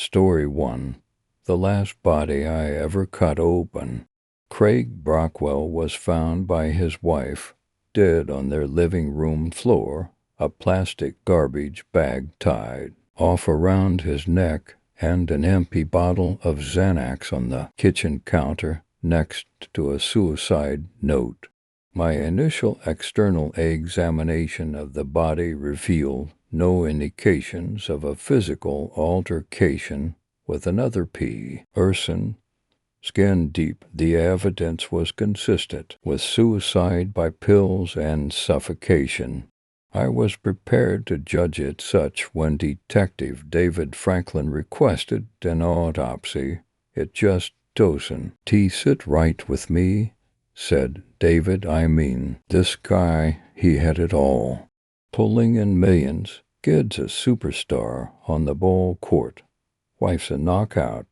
Story 1. The last body I ever cut open. Craig Brockwell was found by his wife, dead on their living room floor, a plastic garbage bag tied off around his neck and an empty bottle of Xanax on the kitchen counter next to a suicide note. My initial external examination of the body revealed no indications of a physical altercation with another person. Skin deep, the evidence was consistent with suicide by pills and suffocation. I was prepared to judge it such when Detective David Franklin requested an autopsy. It just doesn't sit right with me, said David. I mean, this guy, he had it all. Pulling in millions, kid's a superstar on the ball court, wife's a knockout,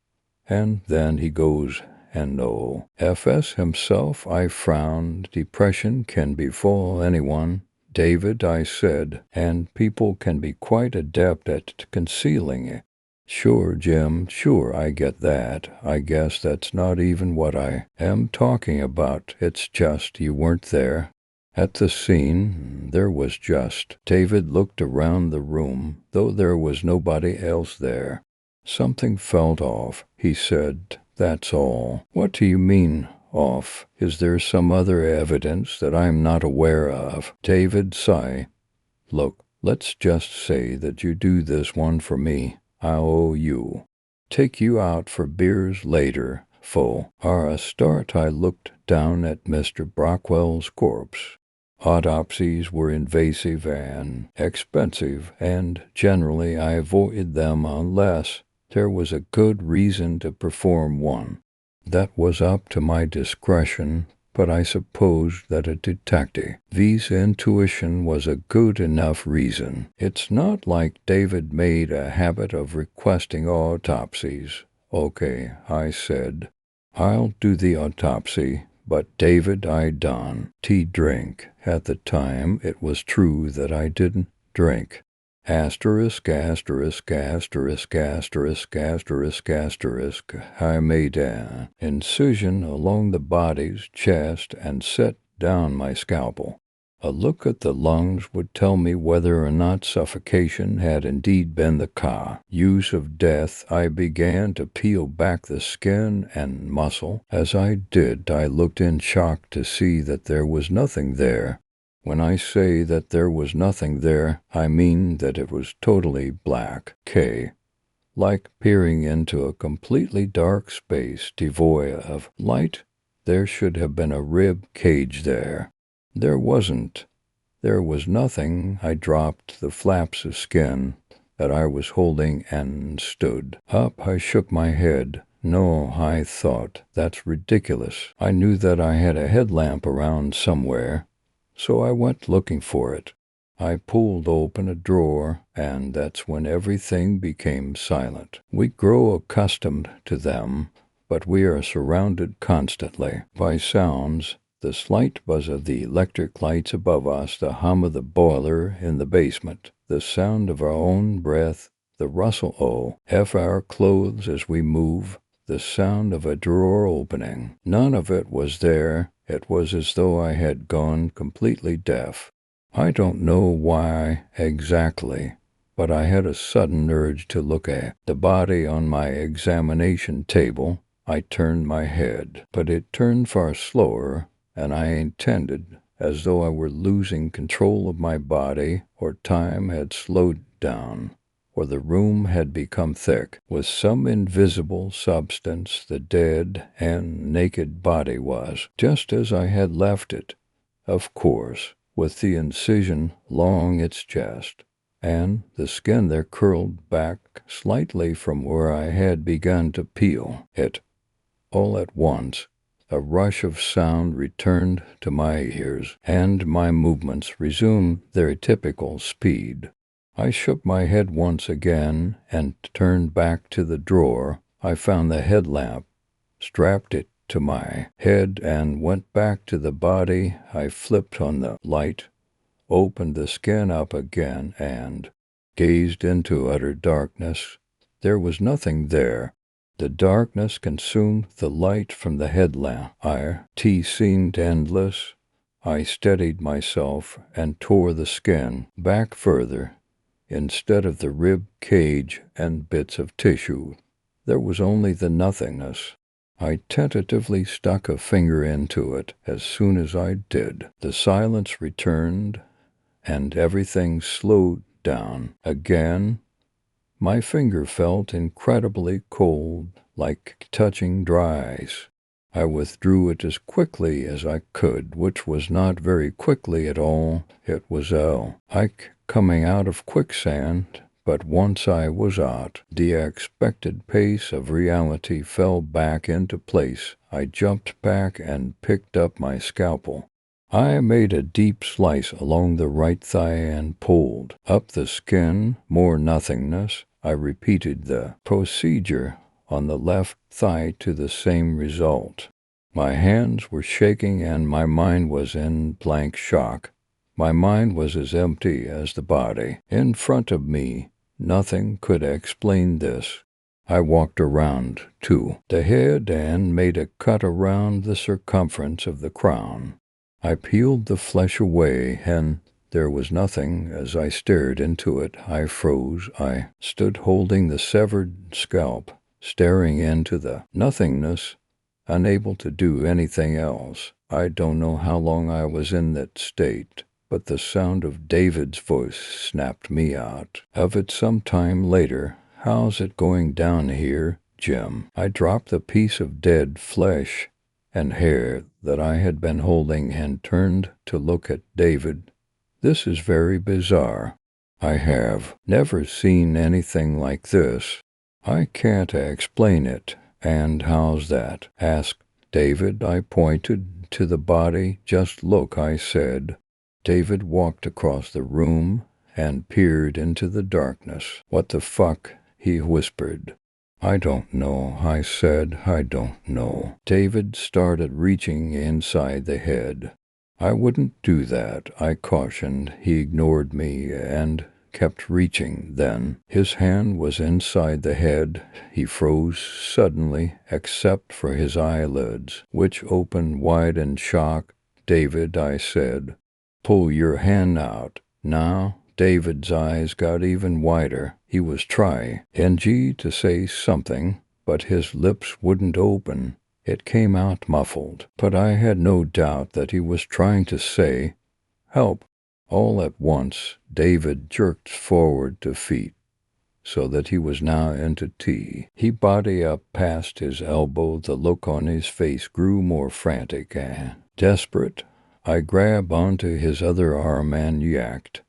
and then he goes and no FS himself. I frowned. Depression can befall anyone, David, I said, and people can be quite adept at concealing it. Sure, Jim, sure, I get that. I guess that's not even what I am talking about. It's just you weren't there. At the scene, there was just. David looked around the room, though there was nobody else there. Something felt off, he said. That's all. What do you mean, off? Is there some other evidence that I'm not aware of? David sighed. Look, let's just say that you do this one for me. I owe you. Take you out for beers later, for a start. I looked down at Mr. Brockwell's corpse. Autopsies were invasive and expensive, and generally I avoided them unless there was a good reason to perform one. That was up to my discretion, but I supposed that a detective's intuition was a good enough reason. It's not like David made a habit of requesting autopsies. Okay, I said. I'll do the autopsy. But David, I don't drink. At the time, it was true that I didn't drink. Asterisk, asterisk, asterisk, asterisk, asterisk, asterisk. I made an incision along the body's chest and set down my scalpel. A look at the lungs would tell me whether or not suffocation had indeed been the cause of death. I began to peel back the skin and muscle. As I did, I looked in shock to see that there was nothing there. When I say that there was nothing there, I mean that it was totally black, like peering into a completely dark space devoid of light. There should have been a rib cage there. There wasn't. There was nothing. I dropped the flaps of skin that I was holding and stood up. I shook my head. No, I thought, that's ridiculous. I knew that I had a headlamp around somewhere, so I went looking for it. I pulled open a drawer, and that's when everything became silent. We grow accustomed to them, but we are surrounded constantly by sounds. The slight buzz of the electric lights above us, the hum of the boiler in the basement, the sound of our own breath, the rustle of our clothes as we move, the sound of a drawer opening. None of it was there. It was as though I had gone completely deaf. I don't know why exactly, but I had a sudden urge to look at the body on my examination table. I turned my head, but it turned far slower, and I intended, as though I were losing control of my body, or time had slowed down, or the room had become thick with some invisible substance. The dead and naked body was just as I had left it, of course, with the incision along its chest, and the skin there curled back slightly from where I had begun to peel it. All at once, a rush of sound returned to my ears, and my movements resumed their typical speed. I shook my head once again and turned back to the drawer. I found the headlamp, strapped it to my head, and went back to the body. I flipped on the light, opened the skin up again, and gazed into utter darkness. There was nothing there. The darkness consumed the light from the headlamp. It seemed endless. I steadied myself and tore the skin back further. Instead of the rib cage and bits of tissue, there was only the nothingness. I tentatively stuck a finger into it. As soon as I did, the silence returned and everything slowed down again. My finger felt incredibly cold, like touching dry ice. I withdrew it as quickly as I could, which was not very quickly at all. It was like coming out of quicksand, but once I was out, the expected pace of reality fell back into place. I jumped back and picked up my scalpel. I made a deep slice along the right thigh and pulled up the skin. More nothingness. I repeated the procedure on the left thigh to the same result. My hands were shaking and my mind was in blank shock. My mind was as empty as the body in front of me. Nothing could explain this. I walked around to the head and made a cut around the circumference of the crown. I peeled the flesh away, and there was nothing. As I stared into it, I froze. I stood holding the severed scalp, staring into the nothingness, unable to do anything else. I don't know how long I was in that state, but the sound of David's voice snapped me out of it some time later. "How's it going down here, Jim?" I dropped the piece of dead flesh and hair that I had been holding and turned to look at David. "This is very bizarre. I have never seen anything like this. I can't explain it." "And how's that?" asked David. I pointed to the body. "Just look," I said. David walked across the room and peered into the darkness. "What the fuck?" he whispered. "I don't know," I said. "I don't know." David started reaching inside the head. "I wouldn't do that," I cautioned. He ignored me and kept reaching. Then his hand was inside the head. He froze suddenly, except for his eyelids, which opened wide in shock. "David," I said, "pull your hand out now." David's eyes got even wider. He was trying to say something, but his lips wouldn't open. It came out muffled, but I had no doubt that he was trying to say, "Help." All at once, David jerked forward to feet, so that he was now into T. He body up past his elbow. The look on his face grew more frantic and desperate. I grabbed onto his other arm and yacked,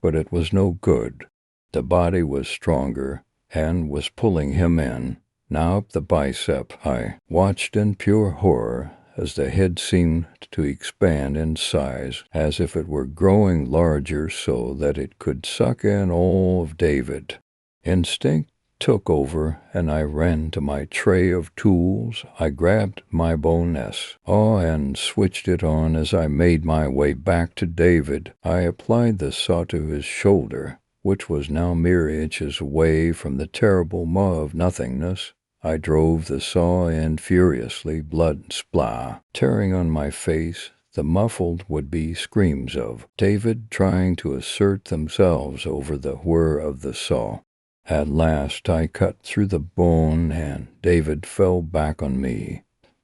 but it was no good. The body was stronger and was pulling him in. Now up the bicep. I watched in pure horror as the head seemed to expand in size, as if it were growing larger so that it could suck in all of David. Instinct took over, and I ran to my tray of tools. I grabbed my bonus and switched it on. As I made my way back to David, I applied the saw to his shoulder, which was now mere inches away from the terrible maw of nothingness. I drove the saw in furiously, blood splah tearing on my face, the muffled would-be screams of David trying to assert themselves over the whir of the saw. At last I cut through the bone, and David fell back on me,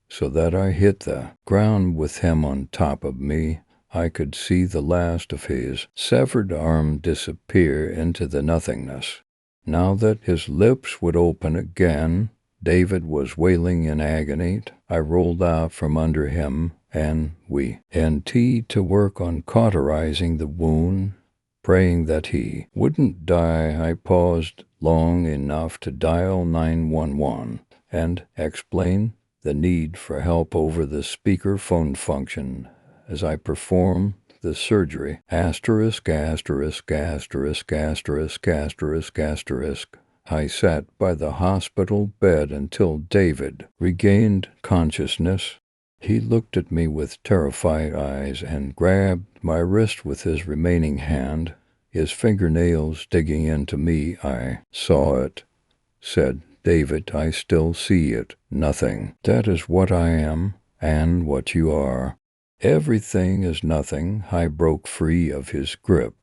so that I hit the ground with him on top of me. I could see the last of his severed arm disappear into the nothingness. Now that his lips would open again, David was wailing in agony. I rolled out from under him, and we to work on cauterizing the wound, praying that he wouldn't die. I paused long enough to dial 911 and explain the need for help over the speaker phone function as I performed the surgery. Asterisk, asterisk, asterisk, asterisk, asterisk, asterisk. I sat by the hospital bed until David regained consciousness. He looked at me with terrified eyes and grabbed my wrist with his remaining hand, his fingernails digging into me. I saw it. said David. I still see it. Nothing. That is what I am and what you are. Everything is nothing. I broke free of his grip.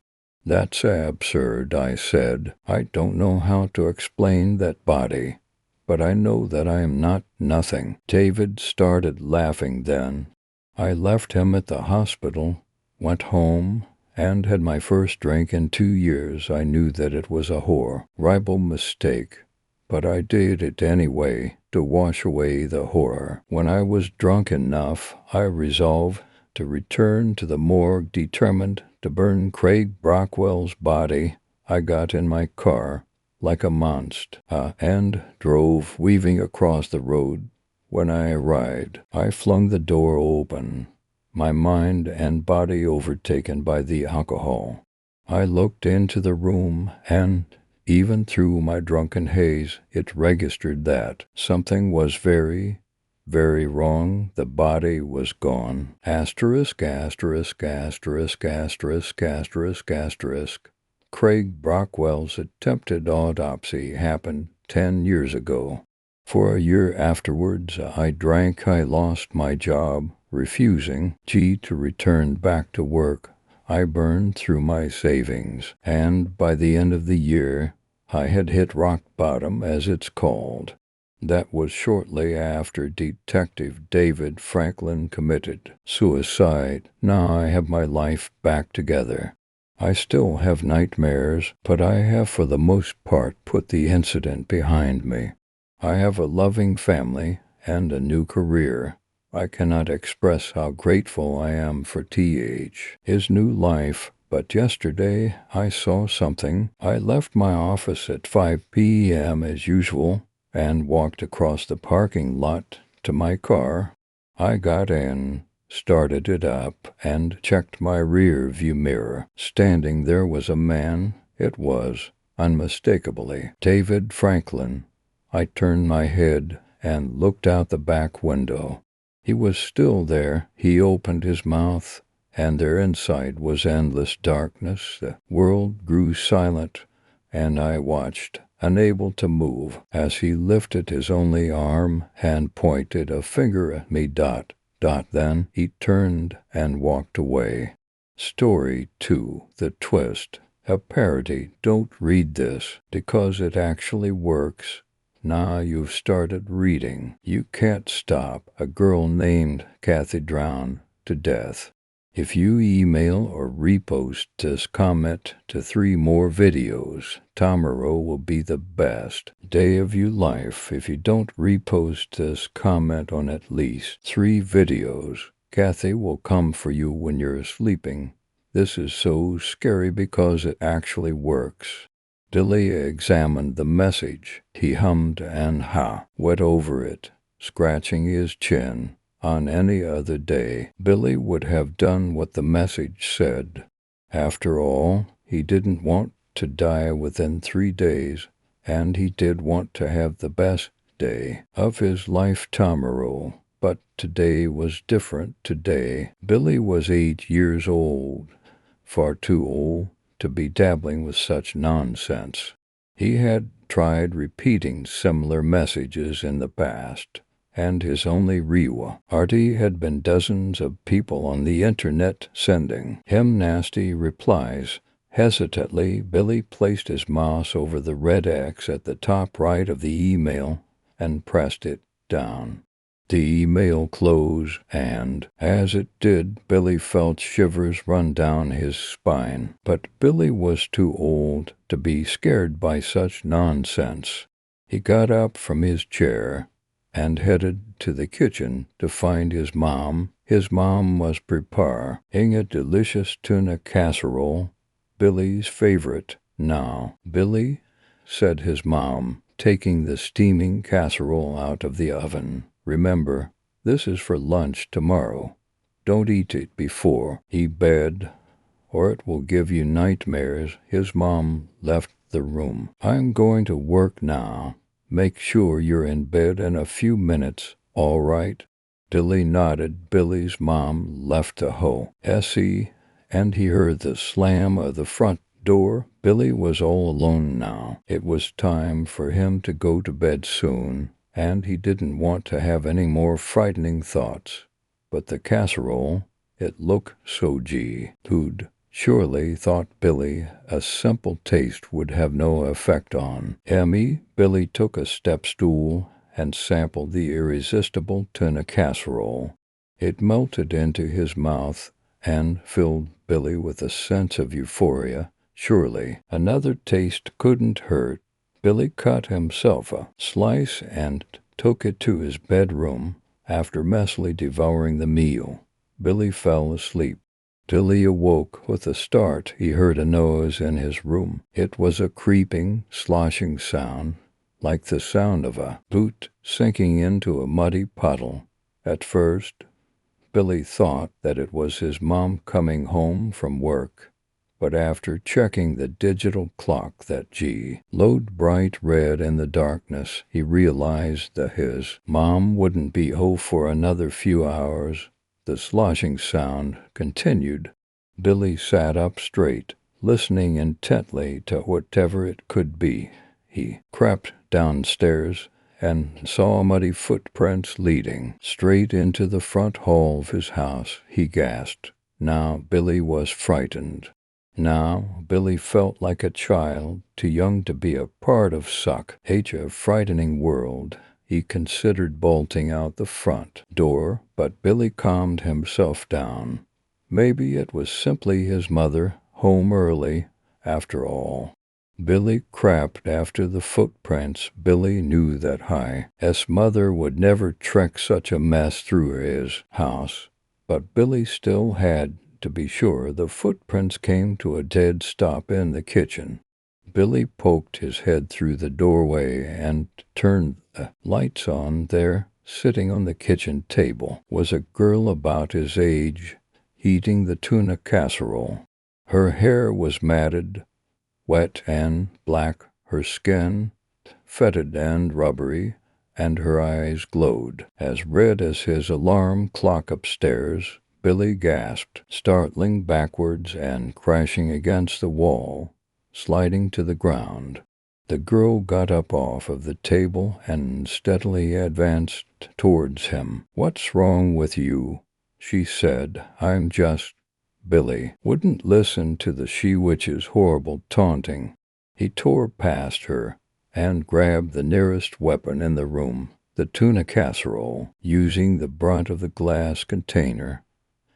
That's absurd, I said. I don't know how to explain that body, but I know that I am not nothing. David started laughing then. I left him at the hospital, went home, and had my first drink in 2 years. I knew that it was a horrible mistake, but I did it anyway to wash away the horror. When I was drunk enough, I resolved to return to the morgue, determined to burn Craig Brockwell's body. I got in my car like a monster and drove weaving across the road. When I arrived, I flung the door open, my mind and body overtaken by the alcohol. I looked into the room, and even through my drunken haze, it registered that something was very, very wrong. The body was gone. Asterisk, asterisk, asterisk, asterisk, asterisk, asterisk. Craig Brockwell's attempted autopsy happened 10 years ago. For a year afterwards, I drank. I lost my job, refusing to return back to work. I burned through my savings, and by the end of the year, I had hit rock bottom, as it's called. That was shortly after Detective David Franklin committed suicide. Now I have my life back together. I still have nightmares, but I have for the most part put the incident behind me. I have a loving family and a new career. I cannot express how grateful I am for his new life, but yesterday I saw something. I left my office at 5 p.m. as usual and walked across the parking lot to my car. I got in, started it up, and checked my rear view mirror. Standing there was a man. It was, unmistakably, David Franklin. I turned my head and looked out the back window. He was still there. He opened his mouth, and there inside was endless darkness. The world grew silent, and I watched, unable to move, as he lifted his only arm and pointed a finger at me. Then he turned and walked away. Story 2. The Twist. A parody. Don't read this, because it actually works. Now you've started reading. You can't stop. A girl named Kathy drowned to death. If you email or repost this comment to 3 more videos, tomorrow will be the best day of your life. If you don't repost this comment on at least 3 videos, Kathy will come for you when you're sleeping. This is so scary because it actually works. Dilly examined the message. He hummed and went over it, scratching his chin. On any other day, Billy would have done what the message said. After all, he didn't want to die within 3 days, and he did want to have the best day of his life tomorrow. But today was different. Today, Billy was 8 years old, far too old to be dabbling with such nonsense. He had tried repeating similar messages in the past, and his only reward had been dozens of people on the internet sending him nasty replies. Hesitantly, Billy placed his mouse over the red X at the top right of the email and pressed it down. The email closed, and as it did, Billy felt shivers run down his spine. But Billy was too old to be scared by such nonsense. He got up from his chair and headed to the kitchen to find his mom. His mom was preparing a delicious tuna casserole, Billy's favorite. "Now, Billy," said his mom, taking the steaming casserole out of the oven, "remember, this is for lunch tomorrow. Don't eat it before bed, or it will give you nightmares." His mom left the room. "I'm going to work now. Make sure you're in bed in a few minutes, all right?" Dilly nodded. Billy's mom left the SE, and he heard the slam of the front door. Billy was all alone now. It was time for him to go to bed soon, and he didn't want to have any more frightening thoughts. But the casserole, it looked so good. Surely, thought Billy, a simple taste would have no effect on Emmy. Billy took a step stool and sampled the irresistible tuna casserole. It melted into his mouth and filled Billy with a sense of euphoria. Surely, another taste couldn't hurt. Billy cut himself a slice and took it to his bedroom. After messily devouring the meal, Billy fell asleep. Till he awoke with a start, he heard a noise in his room. It was a creeping, sloshing sound, like the sound of a boot sinking into a muddy puddle. At first, Billy thought that it was his mom coming home from work, but after checking the digital clock that glowed bright red in the darkness, he realized that his mom wouldn't be home for another few hours. The sloshing sound continued. Billy sat up straight, listening intently to whatever it could be. He crept downstairs and saw muddy footprints leading straight into the front hall of his house. He gasped. Now Billy was frightened. Now Billy felt like a child, too young to be a part of such a frightening world. He considered bolting out the front door, but Billy calmed himself down. Maybe it was simply his mother, home early, after all. Billy crept after the footprints. Billy knew that his mother would never trek such a mess through his house, but Billy still had to be sure. The footprints came to a dead stop in the kitchen. Billy poked his head through the doorway and turned the lights on. There, sitting on the kitchen table, was a girl about his age, eating the tuna casserole. Her hair was matted, wet and black, her skin fetid and rubbery, and her eyes glowed, as red as his alarm clock upstairs. Billy gasped, startling backwards and crashing against the wall, sliding to the ground. The girl got up off of the table and steadily advanced towards him. "What's wrong with you?" she said. "I'm just—" Billy wouldn't listen to the she-witch's horrible taunting. He tore past her and grabbed the nearest weapon in the room, the tuna casserole. Using the brunt of the glass container,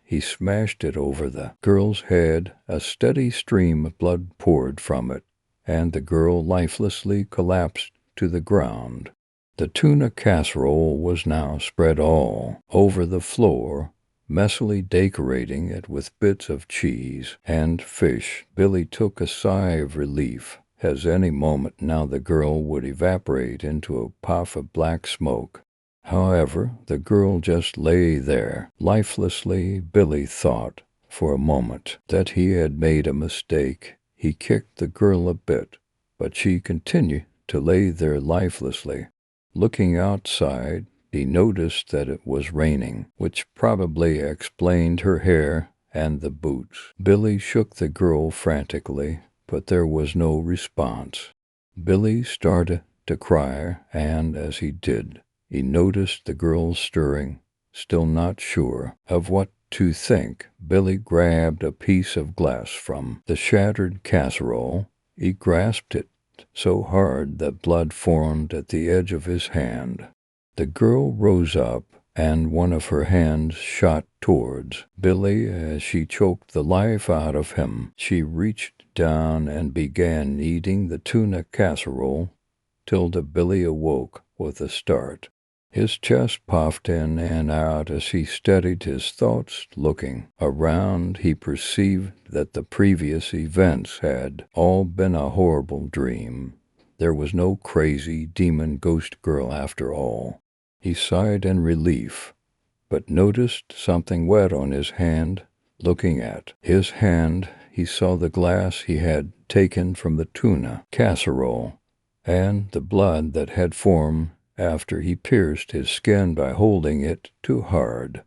he smashed it over the girl's head. A steady stream of blood poured from it, and the girl lifelessly collapsed to the ground. The tuna casserole was now spread all over the floor, messily decorating it with bits of cheese and fish. Billy took a sigh of relief, as any moment now the girl would evaporate into a puff of black smoke. However, the girl just lay there, lifelessly. Billy thought for a moment that he had made a mistake. He kicked the girl a bit, but she continued to lay there lifelessly. Looking outside, he noticed that it was raining, which probably explained her hair and the boots. Billy shook the girl frantically, but there was no response. Billy started to cry, and as he did, he noticed the girl stirring. Still not sure of what to think, Billy grabbed a piece of glass from the shattered casserole. He grasped it so hard that blood formed at the edge of his hand. The girl rose up, and one of her hands shot towards Billy as she choked the life out of him. She reached down and began eating the tuna casserole till Billy awoke with a start. His chest puffed in and out as he steadied his thoughts. Looking around, he perceived that the previous events had all been a horrible dream. There was no crazy demon ghost girl after all. He sighed in relief, but noticed something wet on his hand. Looking at his hand, he saw the glass he had taken from the tuna casserole, and the blood that had formed after he pierced his skin by holding it too hard.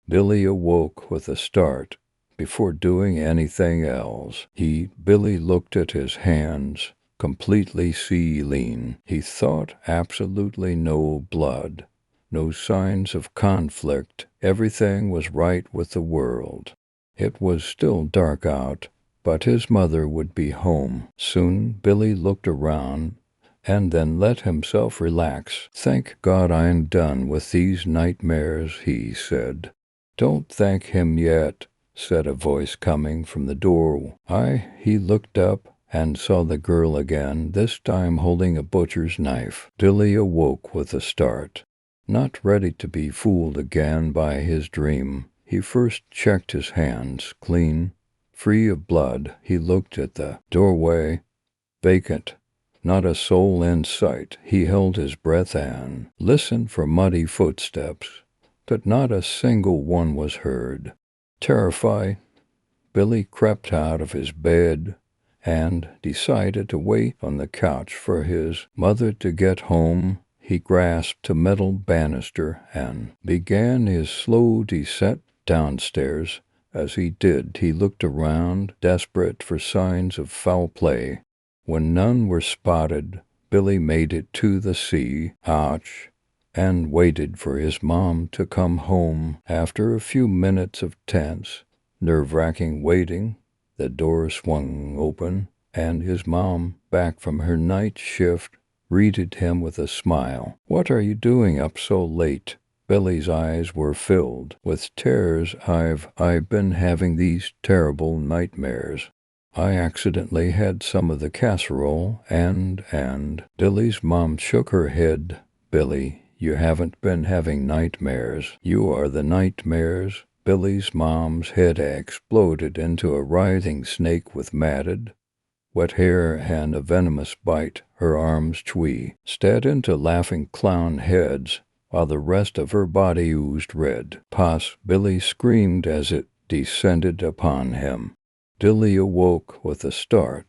Billy awoke with a start, before doing anything else. Billy looked at his hands, completely saline. He thought absolutely no blood, no signs of conflict. Everything was right with the world. It was still dark out, but his mother would be home soon. Billy looked around and then let himself relax. "Thank God I'm done with these nightmares," he said. "Don't thank him yet," said a voice coming from the door. He looked up and saw the girl again, this time holding a butcher's knife. Billy awoke with a start, not ready to be fooled again by his dream. He first checked his hands, clean, free of blood. He looked at the doorway, vacant. Not a soul in sight. He held his breath and listened for muddy footsteps, but not a single one was heard. Terrified, Billy crept out of his bed and decided to wait on the couch for his mother to get home. He grasped a metal banister and began his slow descent downstairs. As he did, he looked around, desperate for signs of foul play. When none were spotted, Billy made it to the sea couch and waited for his mom to come home. After a few minutes of tense, nerve-wracking waiting, the door swung open, and his mom, back from her night shift, greeted him with a smile. "What are you doing up so late?" Billy's eyes were filled with tears. I've been having these terrible nightmares. I accidentally had some of the casserole and Billy's mom shook her head. "Billy, you haven't been having nightmares. You are the nightmares." Billy's mom's head exploded into a writhing snake with matted, wet hair and a venomous bite. Her arms twisted into laughing clown heads, while the rest of her body oozed red pus. Billy screamed as it descended upon him. Billy awoke with a start.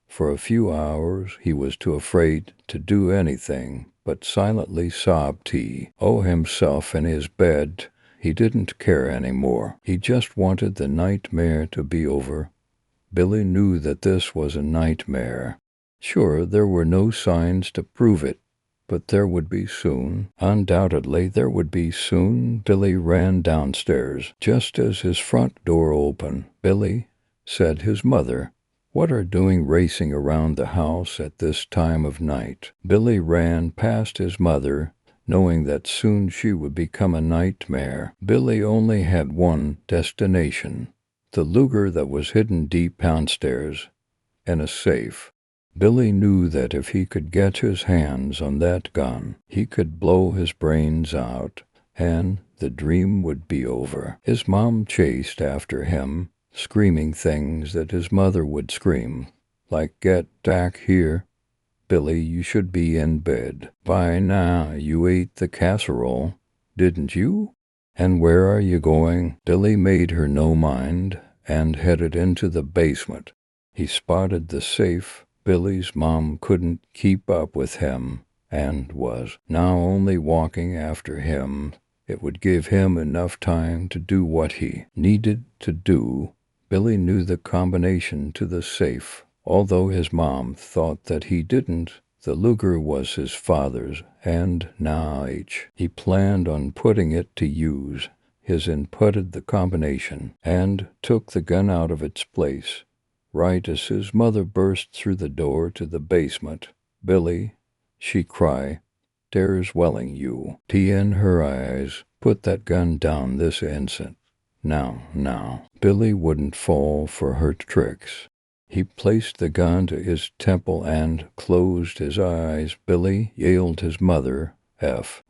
For a few hours he was too afraid to do anything but silently sob himself in his bed. He didn't care anymore. He just wanted the nightmare to be over. Billy knew that this was a nightmare. Sure, there were no signs to prove it, but there would be soon. Undoubtedly, there would be soon. Billy ran downstairs. Just as his front door opened, "Billy," said his mother, "what are doing racing around the house at this time of night?" Billy ran past his mother, knowing that soon she would become a nightmare. Billy only had one destination, the Luger that was hidden deep downstairs in a safe. Billy knew that if he could get his hands on that gun, he could blow his brains out, and the dream would be over. His mom chased after him, screaming things that his mother would scream, like, "Get back here. Billy, you should be in bed. By now you ate the casserole, didn't you? And where are you going?" Billy made her no mind and headed into the basement. He spotted the safe. Billy's mom couldn't keep up with him and was now only walking after him. It would give him enough time to do what he needed to do. Billy knew the combination to the safe. Although his mom thought that he didn't, the Luger was his father's, and now he planned on putting it to use. He inputted the combination and took the gun out of its place. Right as his mother burst through the door to the basement, "Billy," she cried, "tears welling you, tea in her eyes. Put that gun down this instant. Now." Billy wouldn't fall for her tricks. He placed the gun to his temple and closed his eyes. "Billy," yelled his mother,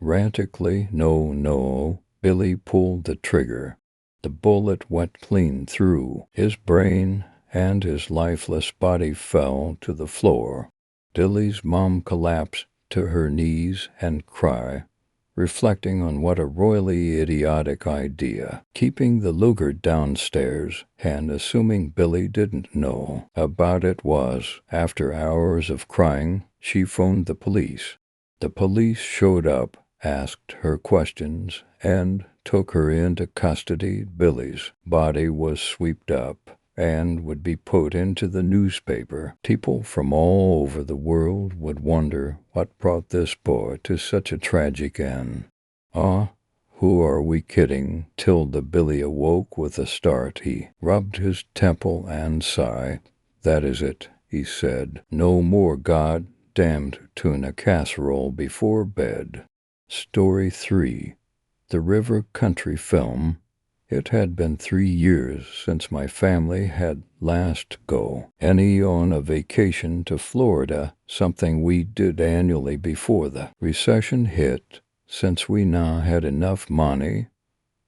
frantically. No. Billy pulled the trigger. The bullet went clean through his brain, and his lifeless body fell to the floor. Billy's mom collapsed to her knees and cried, reflecting on what a royally idiotic idea, keeping the Luger downstairs and assuming Billy didn't know about it was. After hours of crying, she phoned the police. The police showed up, asked her questions, and took her into custody, Billy's body was swept up and would be put into the newspaper. People from all over the world would wonder what brought this boy to such a tragic end. Ah, who are we kidding? Tilda Billy awoke with a start. He rubbed his temple and sighed. That is it, he said. No more God-damned tuna casserole before bed. Story 3. The River Country Film. It had been 3 years since my family had last go any on a vacation to Florida, something we did annually before the recession hit. Since we now had enough money,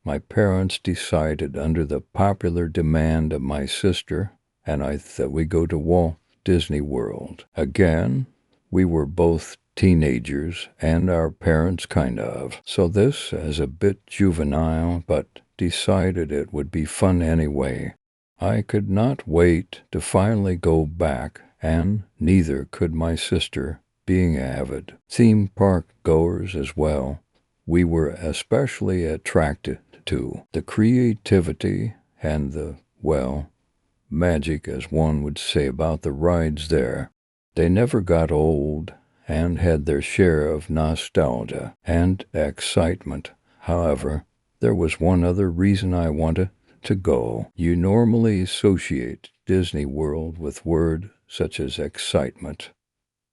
my parents decided under the popular demand of my sister and I that we go to Walt Disney World. Again, we were both teenagers and our parents kind of. So this as a bit juvenile, but decided it would be fun anyway. I could not wait to finally go back, and neither could my sister, being avid theme park goers as well. We were especially attracted to the creativity and the, well, magic, as one would say, about the rides there. They never got old and had their share of nostalgia and excitement. However, there was one other reason I wanted to go. You normally associate Disney World with words such as excitement,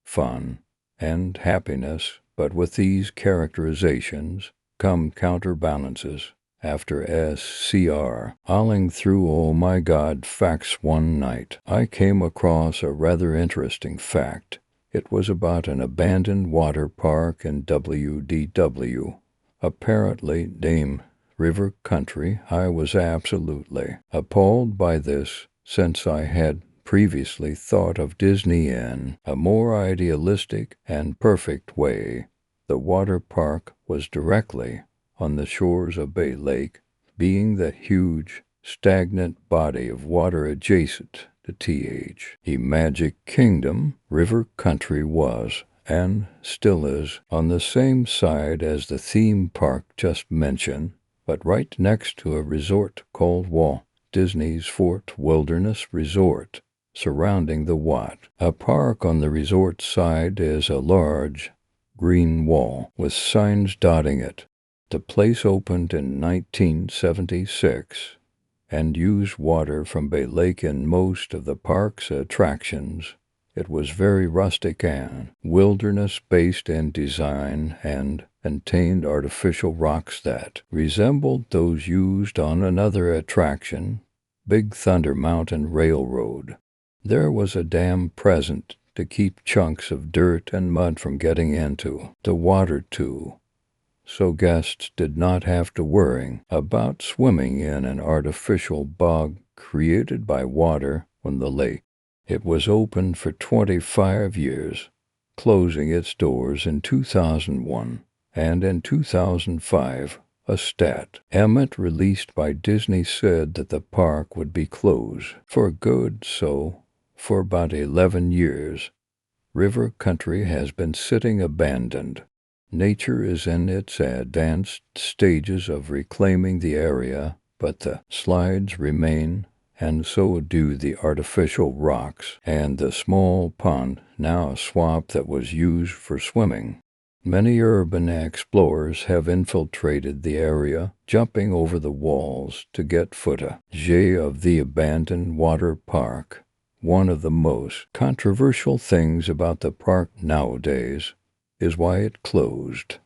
fun, and happiness, but with these characterizations come counterbalances. After SCR, hauling through oh my God facts one night, I came across a rather interesting fact. It was about an abandoned water park in WDW, apparently named River Country. I was absolutely appalled by this, since I had previously thought of Disney in a more idealistic and perfect way. The water park was directly on the shores of Bay Lake, being the huge, stagnant body of water adjacent to a Magic Kingdom. River Country was, and still is, on the same side as the theme park just mentioned, but right next to a resort called Walt Disney's Fort Wilderness Resort, surrounding the Wat. A park on the resort side is a large green wall with signs dotting it. The place opened in 1976 and used water from Bay Lake in most of the park's attractions. It was very rustic and wilderness-based in design and contained artificial rocks that resembled those used on another attraction, Big Thunder Mountain Railroad. There was a dam present to keep chunks of dirt and mud from getting into the water too, so guests did not have to worry about swimming in an artificial bog created by water from the lake. It was open for 25 years, closing its doors in 2001, and in 2005, a stat Emmett released by Disney said that the park would be closed for good, so for about 11 years, River Country has been sitting abandoned. Nature is in its advanced stages of reclaiming the area, but the slides remain, and so do the artificial rocks and the small pond, now a swamp that was used for swimming. Many urban explorers have infiltrated the area, jumping over the walls to get footage of the abandoned water park. One of the most controversial things about the park nowadays is why it closed,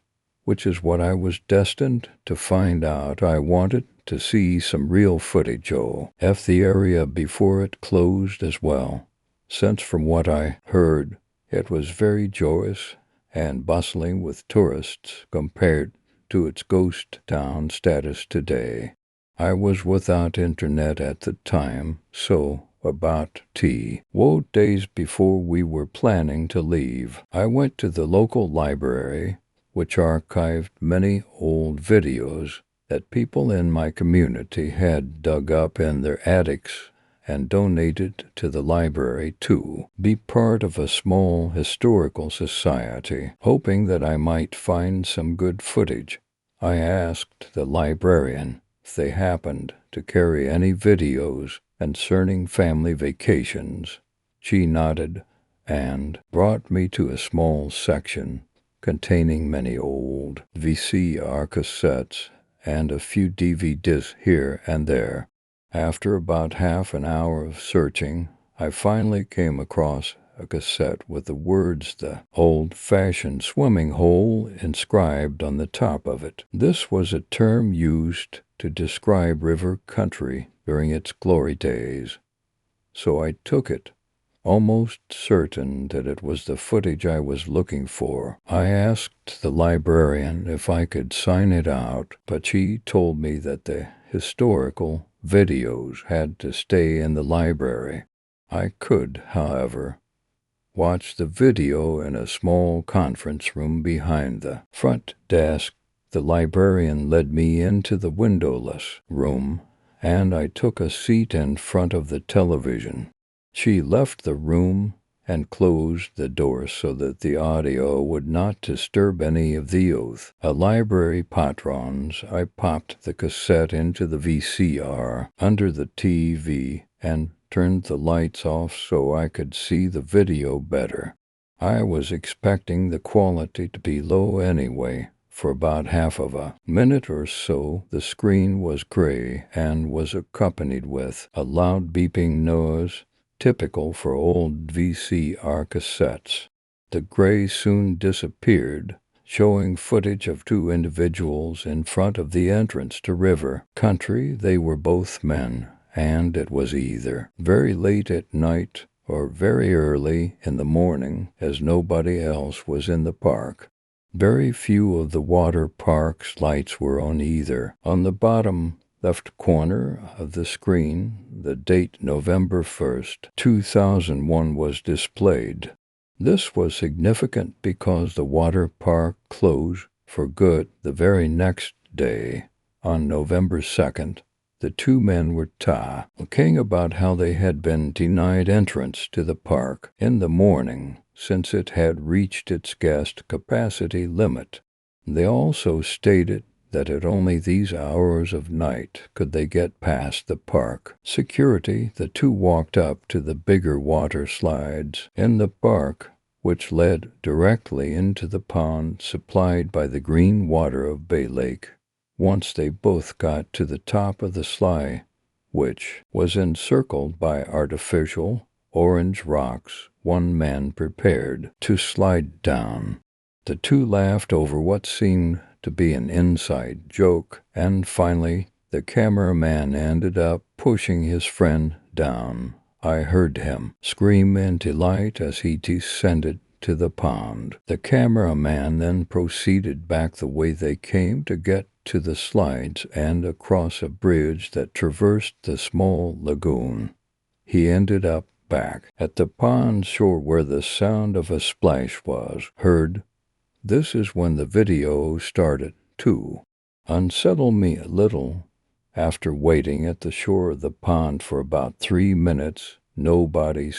which is what I was destined to find out. I wanted to see some real footage of the area before it closed as well, since from what I heard, it was very joyous and bustling with tourists compared to its ghost town status today. I was without internet at the time, so about days before we were planning to leave, I went to the local library, which archived many old videos that people in my community had dug up in their attics and donated to the library to be part of a small historical society, hoping that I might find some good footage. I asked the librarian if they happened to carry any videos concerning family vacations. She nodded and brought me to a small section containing many old VCR cassettes and a few DVDs here and there. After about half an hour of searching, I finally came across a cassette with the words "the old-fashioned swimming hole" inscribed on the top of it. This was a term used to describe river country during its glory days. So I took it, almost certain that it was the footage I was looking for. I asked the librarian if I could sign it out, but she told me that the historical videos had to stay in the library. I could, however, watch the video in a small conference room behind the front desk. The librarian led me into the windowless room, and I took a seat in front of the television. She left the room and closed the door so that the audio would not disturb any of the youth. A library patrons, I popped the cassette into the VCR under the TV and turned the lights off so I could see the video better. I was expecting the quality to be low anyway. For about half of a minute or so, the screen was gray and was accompanied with a loud beeping noise typical for old VCR cassettes. The gray soon disappeared, showing footage of two individuals in front of the entrance to river country. They were both men, and it was either very late at night or very early in the morning, as nobody else was in the park. Very few of the water park's lights were on either. On the bottom left corner of the screen, the date November 1st, 2001 was displayed. This was significant because the water park closed for good the very next day. On November 2nd, the two men were talking about how they had been denied entrance to the park in the morning since it had reached its guest capacity limit. They also stated that at only these hours of night could they get past the park security. The two walked up to the bigger water slides in the park, which led directly into the pond supplied by the green water of Bay Lake. Once they both got to the top of the slide, which was encircled by artificial orange rocks, one man prepared to slide down. The two laughed over what seemed to be an inside joke, and finally the cameraman ended up pushing his friend down. I heard him scream in delight as he descended to the pond. The cameraman then proceeded back the way they came to get to the slides and across a bridge that traversed the small lagoon. He ended up back at the pond shore where the sound of a splash was heard. This is when the video started to unsettle me a little. After waiting at the shore of the pond for about 3 minutes, nobody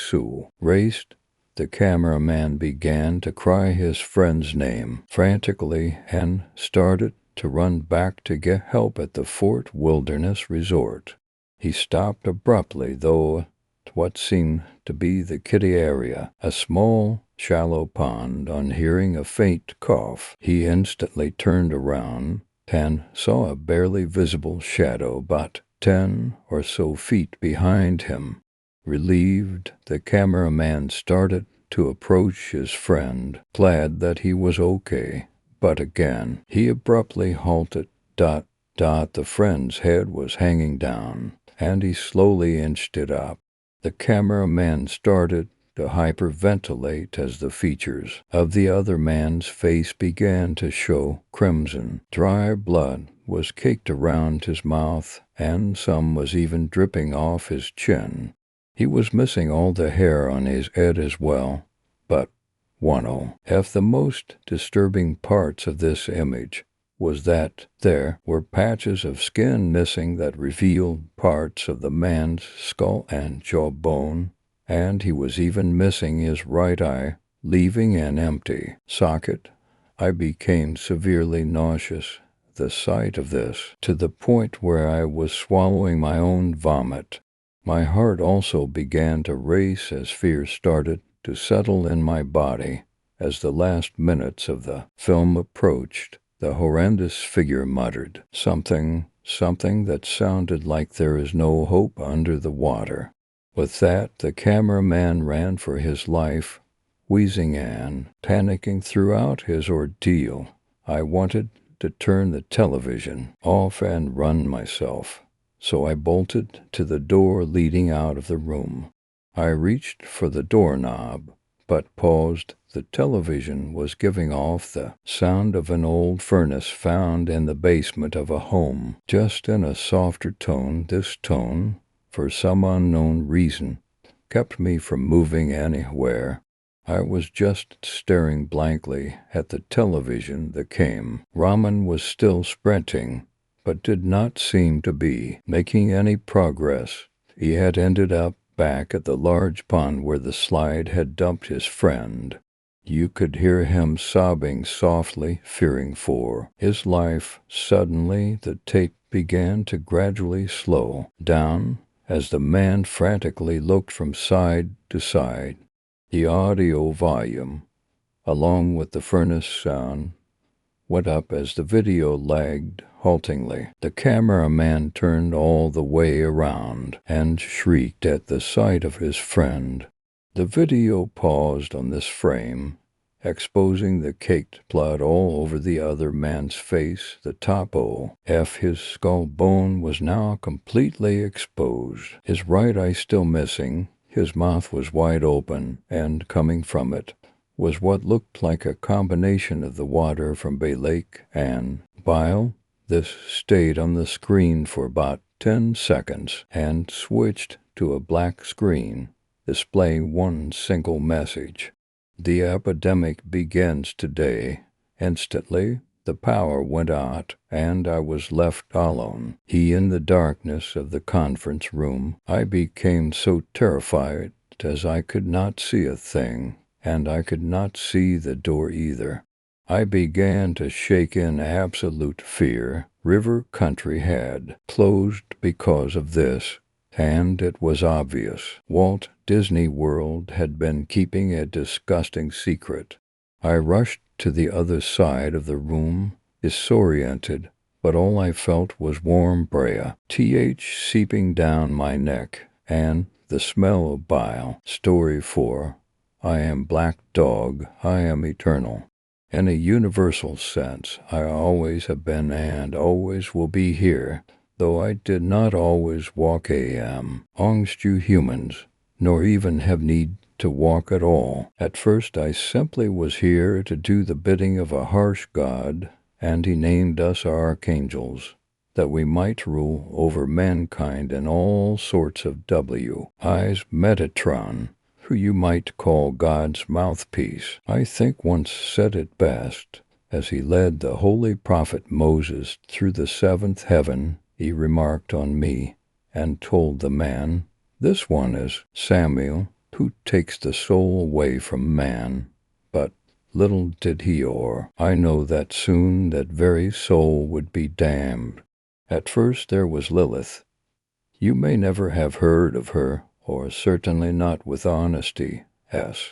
raced. The cameraman began to cry his friend's name frantically and started to run back to get help at the Fort Wilderness Resort. He stopped abruptly, though, at what seemed to be the kiddie area, a small, shallow pond. On hearing a faint cough, he instantly turned around and saw a barely visible shadow about 10 or so feet behind him. Relieved, the cameraman started to approach his friend, glad that he was okay. But again, he abruptly halted. The friend's head was hanging down, and he slowly inched it up. The cameraman started to hyperventilate as the features of the other man's face began to show crimson. Dry blood was caked around his mouth, and some was even dripping off his chin. He was missing all the hair on his head as well. But one of the most disturbing parts of this image was that there were patches of skin missing that revealed parts of the man's skull and jawbone, and he was even missing his right eye, leaving an empty socket. I became severely nauseous. the sight of this, to the point where I was swallowing my own vomit. My heart also began to race as fear started to settle in my body. As the last minutes of the film approached, the horrendous figure muttered something that sounded like there is no hope under the water. With that, the cameraman ran for his life, wheezing and panicking throughout his ordeal. I wanted to turn the television off and run myself, so I bolted to the door leading out of the room. I reached for the doorknob, but paused. The television was giving off the sound of an old furnace found in the basement of a home, just in a softer tone. This tone, for some unknown reason, kept me from moving anywhere. I was just staring blankly at the television that came. Raman was still sprinting, but did not seem to be making any progress. He had ended up back at the large pond where the slide had dumped his friend. You could hear him sobbing softly, fearing for his life. Suddenly, the tape began to gradually slow down as the man frantically looked from side to side. The audio volume, along with the furnace sound, went up as the video lagged haltingly. The cameraman turned all the way around and shrieked at the sight of his friend. The video paused on this frame, exposing the caked blood all over the other man's face. The top of his skull bone was now completely exposed, his right eye still missing. His mouth was wide open, and coming from it was what looked like a combination of the water from Bay Lake and bile. This stayed on the screen for about 10 seconds and switched to a black screen, displaying one single message: "The epidemic begins today." Instantly, the power went out, and I was left alone. In the darkness of the conference room, I became so terrified as I could not see a thing, and I could not see the door either. I began to shake in absolute fear. River Country had closed because of this, and it was obvious. Walt Disney World had been keeping a disgusting secret. I rushed to the other side of the room, disoriented, but all I felt was warm th seeping down my neck, and the smell of bile. Story 4. I am Black Dog. I am eternal. In a universal sense, I always have been and always will be here, though I did not always walk amongst you humans, nor even have need to walk at all. At first I simply was here to do the bidding of a harsh God, and he named us archangels, that we might rule over mankind in all sorts of I's Metatron, who you might call God's mouthpiece. I think once said it best, as he led the holy prophet Moses through the seventh heaven. He remarked on me and told the man, "This one is Samuel, who takes the soul away from man." But little did he or I know that soon that very soul would be damned. At first there was Lilith. You may never have heard of her, or certainly not with honesty.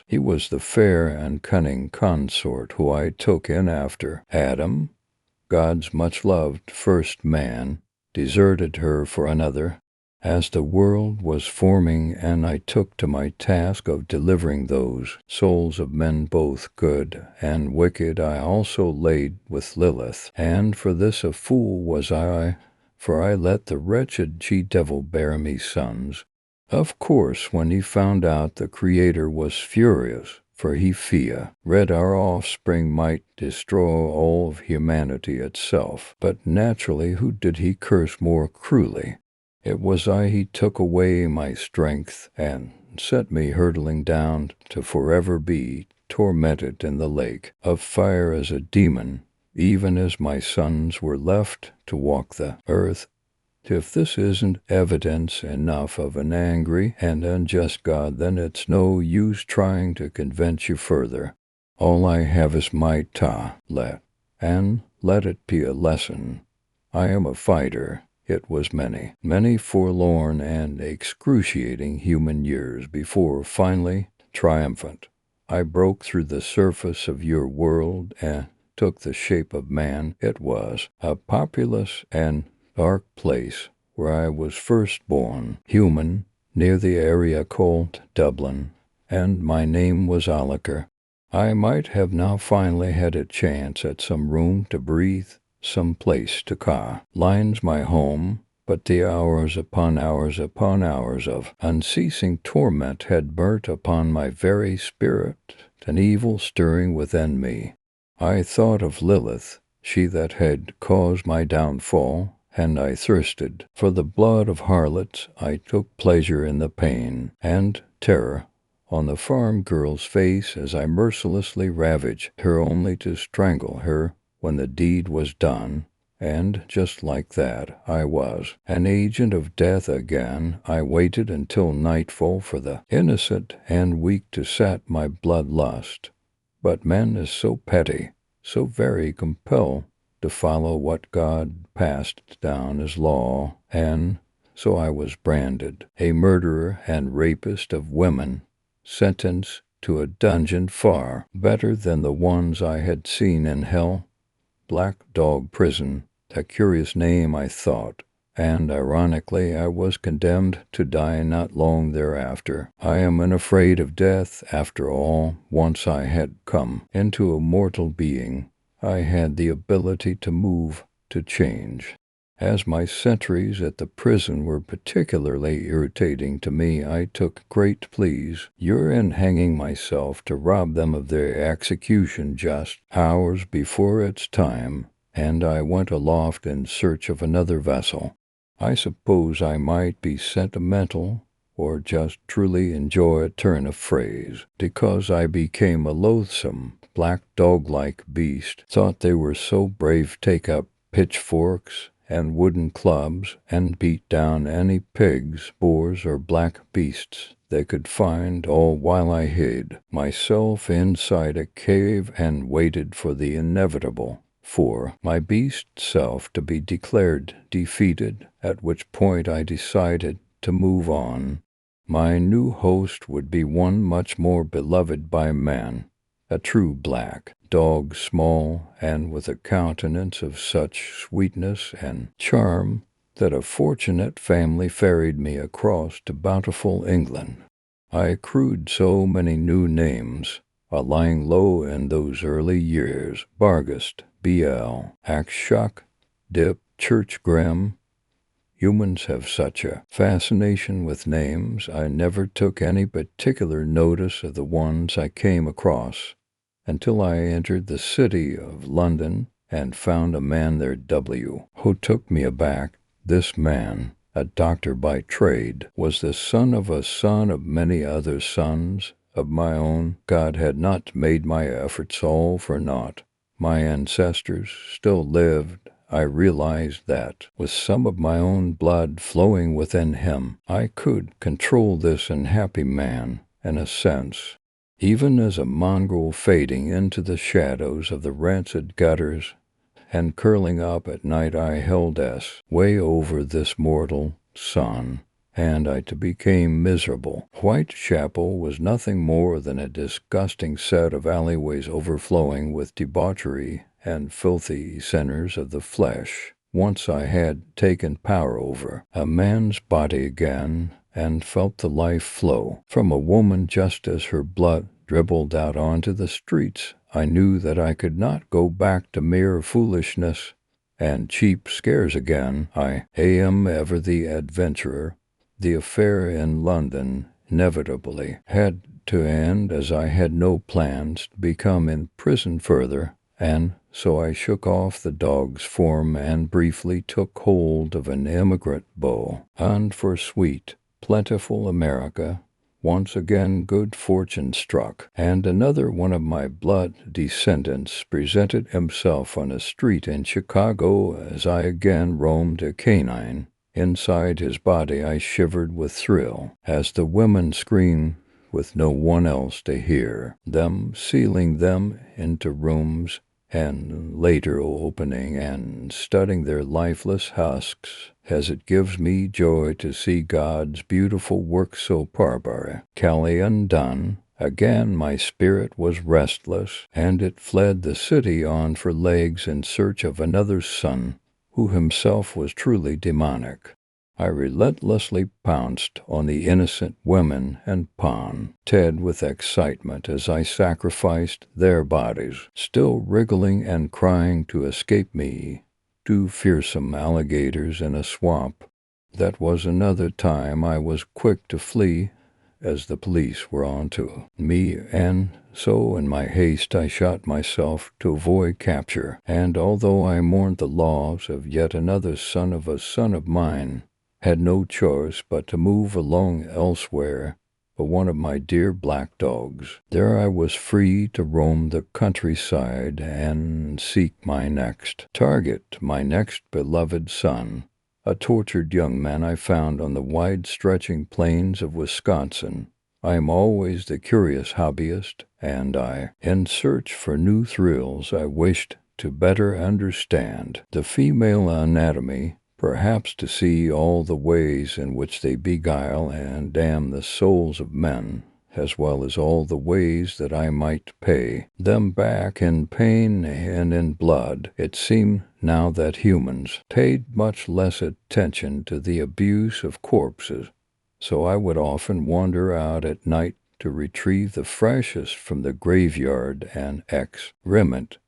He was the fair and cunning consort who I took in after Adam, God's much-loved first man, deserted her for another. As the world was forming and I took to my task of delivering those souls of men both good and wicked, I also laid with Lilith, and for this a fool was I, for I let the wretched she-devil bear me sons. Of course, when he found out, the Creator was furious, for he read our offspring might destroy all of humanity itself. But naturally, who did he curse more cruelly? It was I. He took away my strength and set me hurtling down to forever be tormented in the lake of fire as a demon, even as my sons were left to walk the earth. If this isn't evidence enough of an angry and unjust God, then it's no use trying to convince you further. All I have is my let, and let it be a lesson. I am a fighter. It was many, many forlorn and excruciating human years before, finally, triumphant, I broke through the surface of your world and took the shape of man. It was a populous and dark place where I was first born, human, near the area called Dublin, and my name was Oliver. I might have now finally had a chance at some room to breathe, some place to call lines my home, but the hours upon hours of unceasing torment had burnt upon my very spirit, an evil stirring within me. I thought of Lilith, she that had caused my downfall, and I thirsted for the blood of harlots. I took pleasure in the pain and terror on the farm girl's face as I mercilessly ravaged her, only to strangle her when the deed was done. And just like that, I was an agent of death again. I waited until nightfall for the innocent and weak to sat my bloodlust. But man is so petty, so very compelled to follow what God passed down as law, and so I was branded a murderer and rapist of women, sentenced to a dungeon far better than the ones I had seen in hell. Black Dog Prison, a curious name, I thought, and ironically I was condemned to die not long thereafter. I am unafraid of death, after all. Once I had come into a mortal being, I had the ability to move, to change. As my sentries at the prison were particularly irritating to me, I took great pleasure in hanging myself to rob them of their execution just hours before its time, and I went aloft in search of another vessel. I suppose I might be sentimental, or just truly enjoy a turn of phrase, because I became a loathsome, black dog-like beast, thought they were so brave, take up pitchforks and wooden clubs and beat down any pigs, boars, or black beasts they could find, all while I hid myself inside a cave and waited for the inevitable, for my beast self to be declared defeated, at which point I decided to move on. My new host would be one much more beloved by men, a true black dog, small, and with a countenance of such sweetness and charm that a fortunate family ferried me across to bountiful England. I accrued so many new names, lying low in those early years: Bargast, B.L., Akshak, Dip, Churchgram. Humans have such a fascination with names. I never took any particular notice of the ones I came across until I entered the city of London and found a man there, who took me aback. This man, a doctor by trade, was the son of many other sons of my own. God had not made my efforts all for naught. My ancestors still lived. I realized that, with some of my own blood flowing within him, I could control this unhappy man, in a sense. Even as a mongrel fading into the shadows of the rancid gutters and curling up at night, I held way over this mortal sun, and I became miserable. Whitechapel was nothing more than a disgusting set of alleyways overflowing with debauchery and filthy centers of the flesh. Once I had taken power over a man's body again, and felt the life flow from a woman just as her blood dribbled out onto the streets. I knew that I could not go back to mere foolishness and cheap scares again. I am ever the adventurer. The affair in London inevitably had to end, as I had no plans to become imprisoned further, and so I shook off the dog's form and briefly took hold of an immigrant beau. And for sweet, plentiful America, once again good fortune struck, and another one of my blood descendants presented himself on a street in Chicago as I again roamed a canine. Inside his body I shivered with thrill as the women screamed with no one else to hear them, sealing them into rooms and later opening and studying their lifeless husks, as it gives me joy to see God's beautiful work so barbary. Kelly undone, again my spirit was restless, and it fled the city on for legs in search of another son, who himself was truly demonic. I relentlessly pounced on the innocent women and pawn, Ted with excitement as I sacrificed their bodies, still wriggling and crying to escape me, two fearsome alligators in a swamp. That was another time I was quick to flee, as the police were on to me, and so in my haste I shot myself to avoid capture, and although I mourned the loss of yet another son of a son of mine, had no choice but to move along elsewhere for one of my dear black dogs. There I was free to roam the countryside and seek my next target, my next beloved son, a tortured young man I found on the wide-stretching plains of Wisconsin. I am always the curious hobbyist, and in search for new thrills, I wished to better understand the female anatomy, perhaps to see all the ways in which they beguile and damn the souls of men, as well as all the ways that I might pay them back in pain and in blood. It seemed now that humans paid much less attention to the abuse of corpses, so I would often wander out at night to retrieve the freshest from the graveyard and excrement.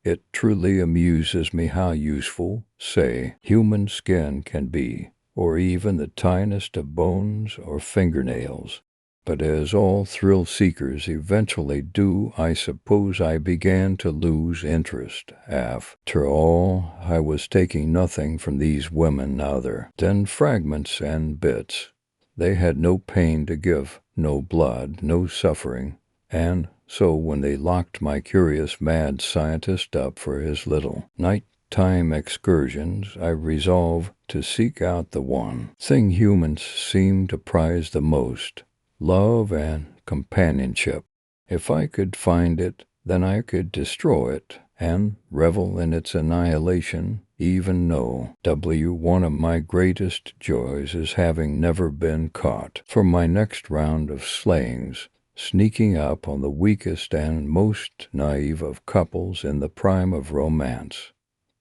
It truly amuses me how useful, say, human skin can be, or even the tiniest of bones or fingernails. But as all thrill-seekers eventually do, I suppose I began to lose interest. After all, I was taking nothing from these women other than fragments and bits. They had no pain to give, no blood, no suffering, and so when they locked my curious mad scientist up for his little night-time excursions, I resolved to seek out the one thing humans seem to prize the most: love and companionship. If I could find it, then I could destroy it and revel in its annihilation, even though one of my greatest joys is having never been caught. For my next round of slayings, sneaking up on the weakest and most naive of couples in the prime of romance,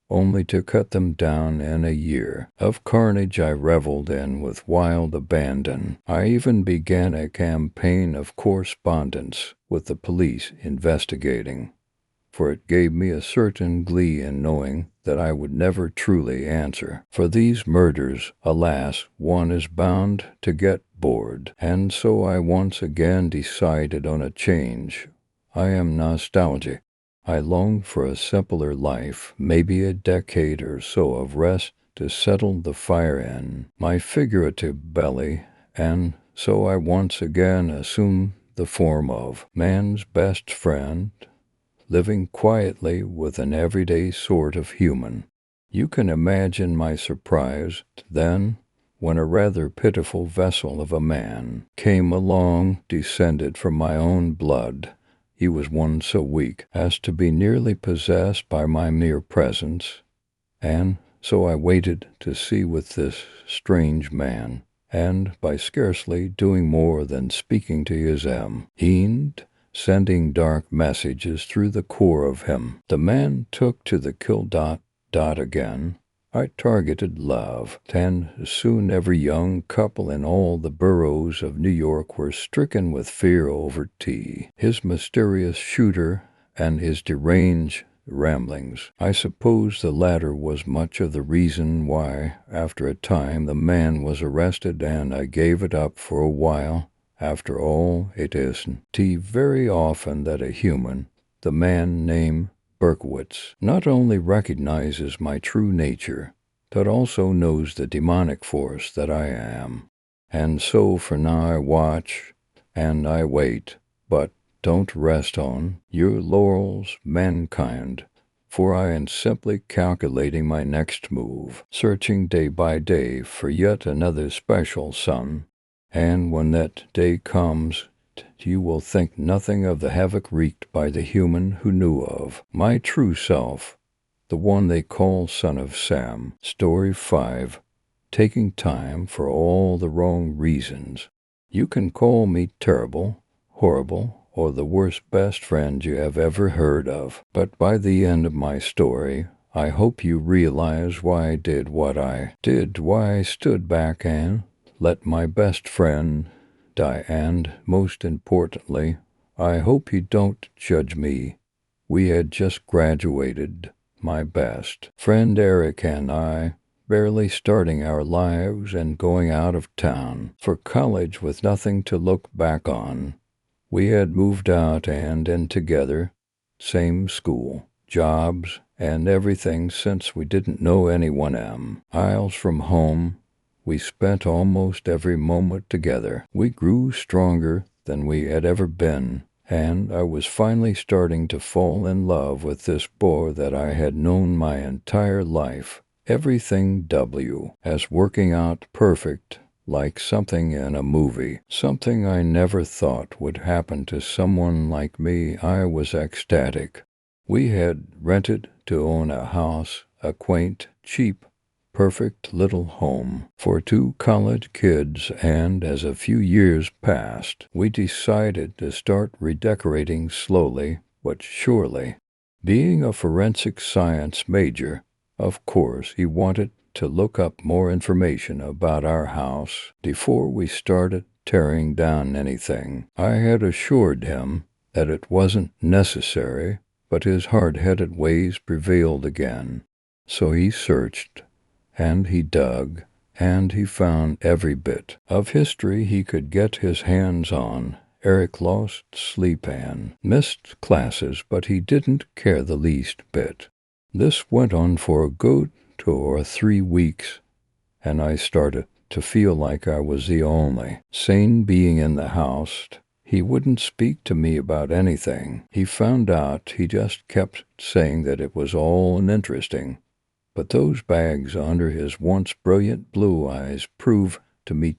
only to cut them down in a year of carnage I reveled in with wild abandon. I even began a campaign of correspondence with the police investigating, for it gave me a certain glee in knowing that I would never truly answer for these murders. Alas, one is bound to get bored, and so I once again decided on a change. I am nostalgic. I long for a simpler life, maybe a decade or so of rest to settle the fire in my figurative belly, and so I once again assumed the form of man's best friend, living quietly with an everyday sort of human. You can imagine my surprise, then, when a rather pitiful vessel of a man came along, descended from my own blood. He was one so weak as to be nearly possessed by my mere presence, and so I waited to see with this strange man, and by scarcely doing more than speaking to his end, sending dark messages through the core of him, the man took to the kill again. I targeted love, and soon every young couple in all the boroughs of New York were stricken with fear over T, his mysterious shooter, and his deranged ramblings. I suppose the latter was much of the reason why, after a time, the man was arrested, and I gave it up for a while. After all, it isn't very often that a human, the man named Berkowitz, not only recognizes my true nature, but also knows the demonic force that I am. And so for now I watch and I wait, but don't rest on your laurels, mankind, for I am simply calculating my next move, searching day by day for yet another special son. And when that day comes, you will think nothing of the havoc wreaked by the human who knew of. My true self, the one they call Son of Sam. Story 5. Taking time for all the wrong reasons. You can call me terrible, horrible, or the worst best friend you have ever heard of. But by the end of my story, I hope you realize why I did what I did, why I stood back and let my best friend die, and most importantly, I hope you don't judge me. We had just graduated, my best friend Eric and I, barely starting our lives and going out of town for college with nothing to look back on. We had moved out and in together, same school, jobs, and everything since we didn't know anyone miles from home. We spent almost every moment together. We grew stronger than we had ever been, and I was finally starting to fall in love with this boy that I had known my entire life. Everything as working out perfect, like something in a movie, something I never thought would happen to someone like me. I was ecstatic. We had rented to own a house, a quaint, cheap, perfect little home for 2 college kids, and as a few years passed, we decided to start redecorating slowly but surely. Being a forensic science major, of course, he wanted to look up more information about our house before we started tearing down anything. I had assured him that it wasn't necessary, but his hard-headed ways prevailed again. So he searched, and he dug, and he found every bit of history he could get his hands on. Eric lost sleep and missed classes, but he didn't care the least bit. This went on for a good 2 or 3 weeks, and I started to feel like I was the only sane being in the house. He wouldn't speak to me about anything. He found out. He just kept saying that it was all uninteresting. But those bags under his once brilliant blue eyes proved to me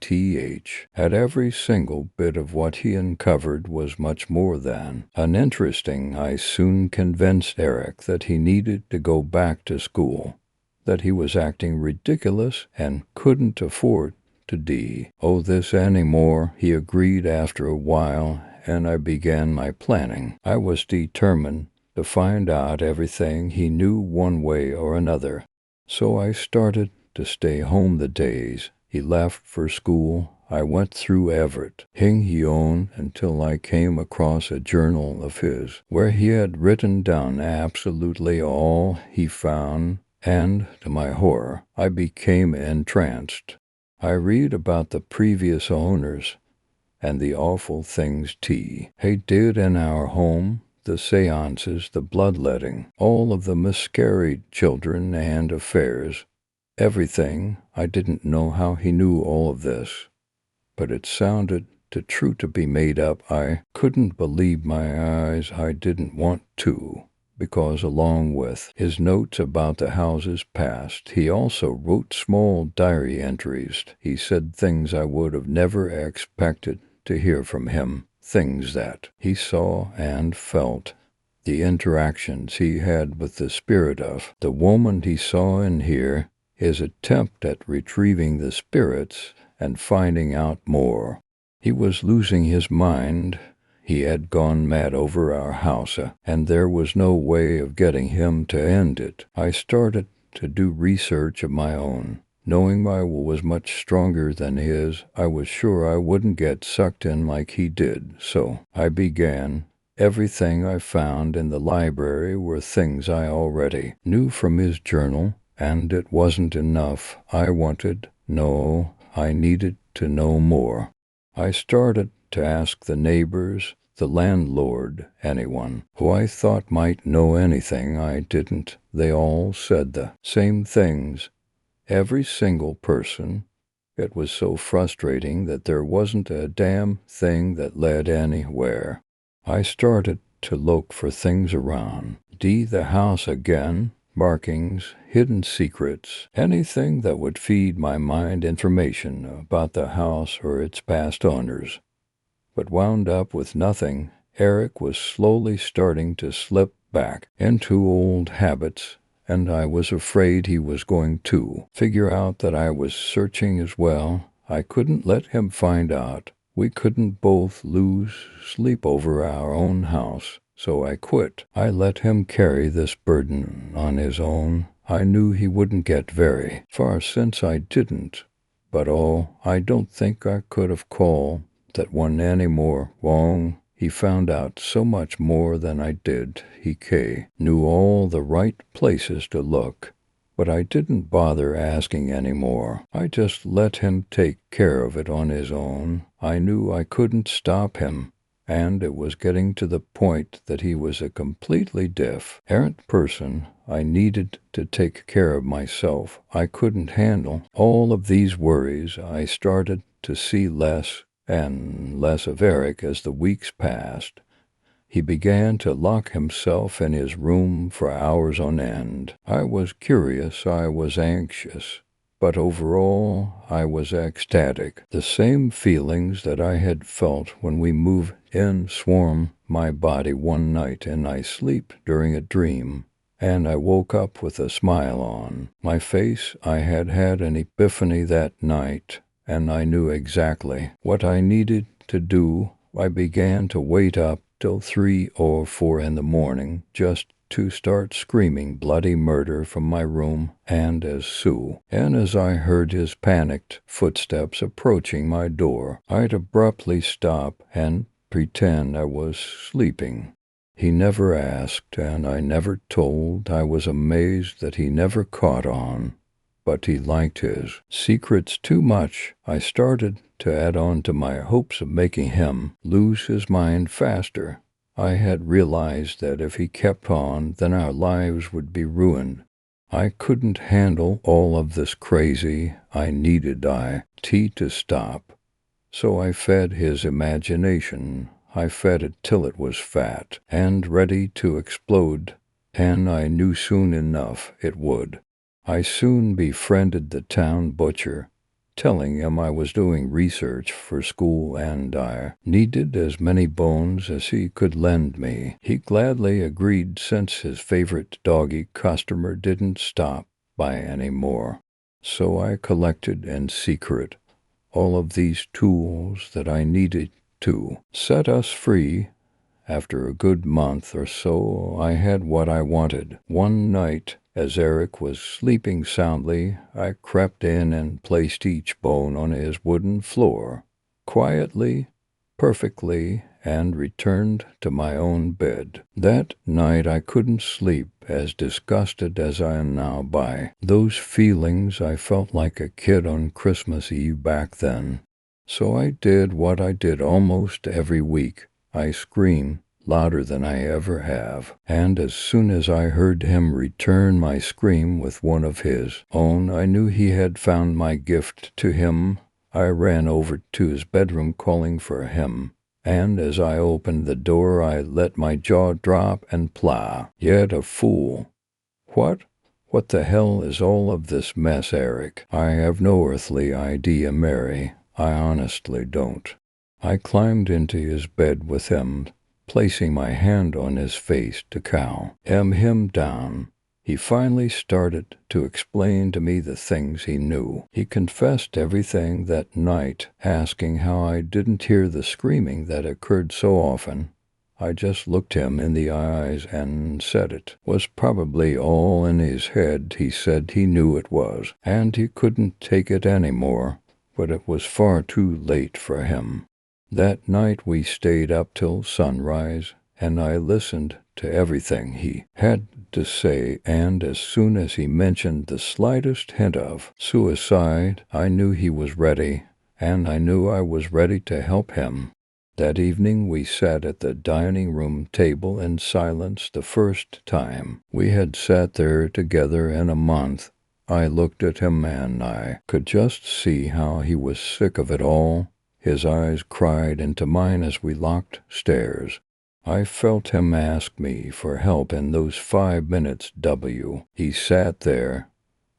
that every single bit of what he uncovered was much more than uninteresting. I soon convinced Eric that he needed to go back to school, that he was acting ridiculous and couldn't afford to do this anymore. He agreed after a while, and I began my planning. I was determined to find out everything he knew one way or another. So I started to stay home the days he left for school. I went through everything he owned until I came across a journal of his where he had written down absolutely all he found, and to my horror, I became entranced. I read about the previous owners and the awful things he did in our home, the seances, the bloodletting, all of the miscarried children and affairs. Everything. I didn't know how he knew all of this, but it sounded too true to be made up. I couldn't believe my eyes. I didn't want to, because along with his notes about the houses past, he also wrote small diary entries. He said things I would have never expected to hear from him, things that he saw and felt, the interactions he had with the spirit of the woman he saw and hear, his attempt at retrieving the spirits and finding out more. He was losing his mind. He had gone mad over our house, and there was no way of getting him to end it. I started to do research of my own. Knowing my will was much stronger than his, I was sure I wouldn't get sucked in like he did, so I began. Everything I found in the library were things I already knew from his journal, and it wasn't enough. I needed to know more. I started to ask the neighbors, the landlord, anyone who I thought might know anything I didn't. They all said the same things. Every single person. It was so frustrating that there wasn't a damn thing that led anywhere. I started to look for things around the house again, markings, hidden secrets, anything that would feed my mind information about the house or its past owners. but wound up with nothing. Eric was slowly starting to slip back into old habits, and I was afraid he was going to figure out that I was searching as well. I couldn't let him find out. We couldn't both lose sleep over our own house, so I quit. I let him carry this burden on his own. I knew he wouldn't get very far since I didn't. But I don't think I could have called that one any more wrong. He found out so much more than I did. He knew all the right places to look. But I didn't bother asking any more. I just let him take care of it on his own. I knew I couldn't stop him, and it was getting to the point that he was a completely different person. I needed to take care of myself. I couldn't handle all of these worries. I started to see less and less of Eric as the weeks passed. He began to lock himself in his room for hours on end. I was curious, I was anxious, but overall I was ecstatic. The same feelings that I had felt when we moved in swarmed my body one night, and I slept during a dream, and I woke up with a smile on my face. I had had an epiphany that night, and I knew exactly what I needed to do. I began to wait up till 3 or 4 in the morning just to start screaming bloody murder from my room, and as I heard his panicked footsteps approaching my door, I'd abruptly stop and pretend I was sleeping. He never asked, and I never told. I was amazed that he never caught on. But he liked his secrets too much. I started to add on to my hopes of making him lose his mind faster. I had realized that if he kept on, then our lives would be ruined. I couldn't handle all of this crazy. I needed to stop. So I fed his imagination. I fed it till it was fat and ready to explode, and I knew soon enough it would. I soon befriended the town butcher, telling him I was doing research for school and I needed as many bones as he could lend me. He gladly agreed, since his favorite doggy customer didn't stop by any more. So I collected in secret all of these tools that I needed to set us free. After a good month or so, I had what I wanted. One night, as Eric was sleeping soundly, I crept in and placed each bone on his wooden floor, quietly, perfectly, and returned to my own bed. That night I couldn't sleep, as disgusted as I am now by those feelings. I felt like a kid on Christmas Eve back then. So I did what I did almost every week. I screamed louder than I ever have, and as soon as I heard him return my scream with one of his own, I knew he had found my gift to him. I ran over to his bedroom calling for him, and as I opened the door I let my jaw drop and plow. Yet a fool. What the hell is all of this mess, Eric? I have no earthly idea, Mary. I honestly don't. I climbed into his bed with him, placing my hand on his face to calm him down. He finally started to explain to me the things he knew. He confessed everything that night, asking how I didn't hear the screaming that occurred so often. I just looked him in the eyes and said it was probably all in his head. He said he knew it was, and he couldn't take it anymore, but it was far too late for him. That night we stayed up till sunrise, and I listened to everything he had to say, and as soon as he mentioned the slightest hint of suicide, I knew he was ready, and I knew I was ready to help him. That evening we sat at the dining room table in silence, the first time we had sat there together in a month. I looked at him and I could just see how he was sick of it all. His eyes cried into mine as we locked stairs. I felt him ask me for help in those 5 minutes. He sat there,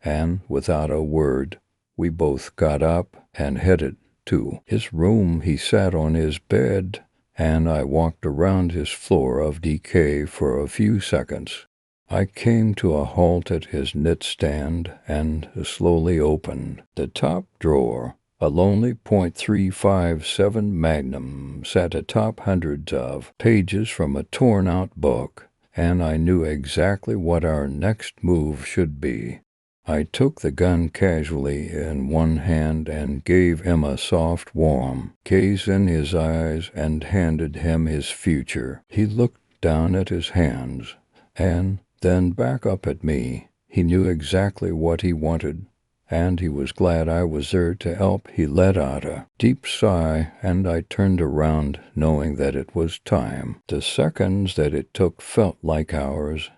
and without a word, we both got up and headed to his room. He sat on his bed, and I walked around his floor of decay for a few seconds. I came to a halt at his knit stand and slowly opened the top drawer. A lonely .357 Magnum sat atop hundreds of pages from a torn-out book, and I knew exactly what our next move should be. I took the gun casually in one hand and gave him a soft, warm gaze in his eyes and handed him his future. He looked down at his hands and then back up at me. He knew exactly what he wanted, and he was glad I was there to help. He let out a deep sigh, and I turned around, knowing that it was time. The seconds that it took felt like hours,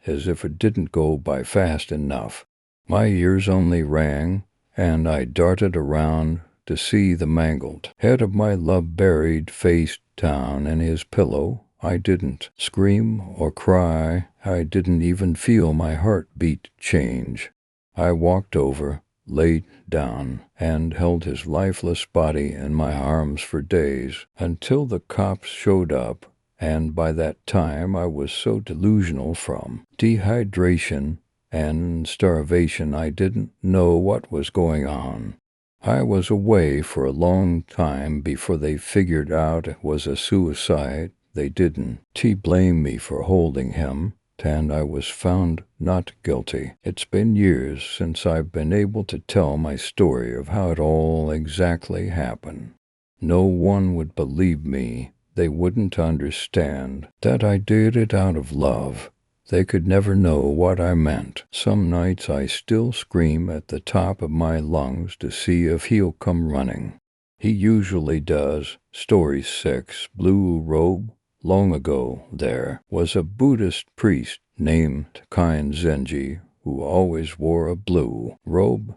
as if it didn't go by fast enough. My ears only rang, and I darted around to see the mangled head of my love buried face down in his pillow. I didn't scream or cry. I didn't even feel my heartbeat change. I walked over, laid down, and held his lifeless body in my arms for days, until the cops showed up, and by that time I was so delusional from dehydration and starvation I didn't know what was going on. I was away for a long time before they figured out it was a suicide. They didn't blame me for holding him, and I was found not guilty. It's been years since I've been able to tell my story of how it all exactly happened. No one would believe me. They wouldn't understand that I did it out of love. They could never know what I meant. Some nights I still scream at the top of my lungs to see if he'll come running. He usually does. Story 6, Blue Robe. Long ago, there was a Buddhist priest named Kain Zenji who always wore a blue robe.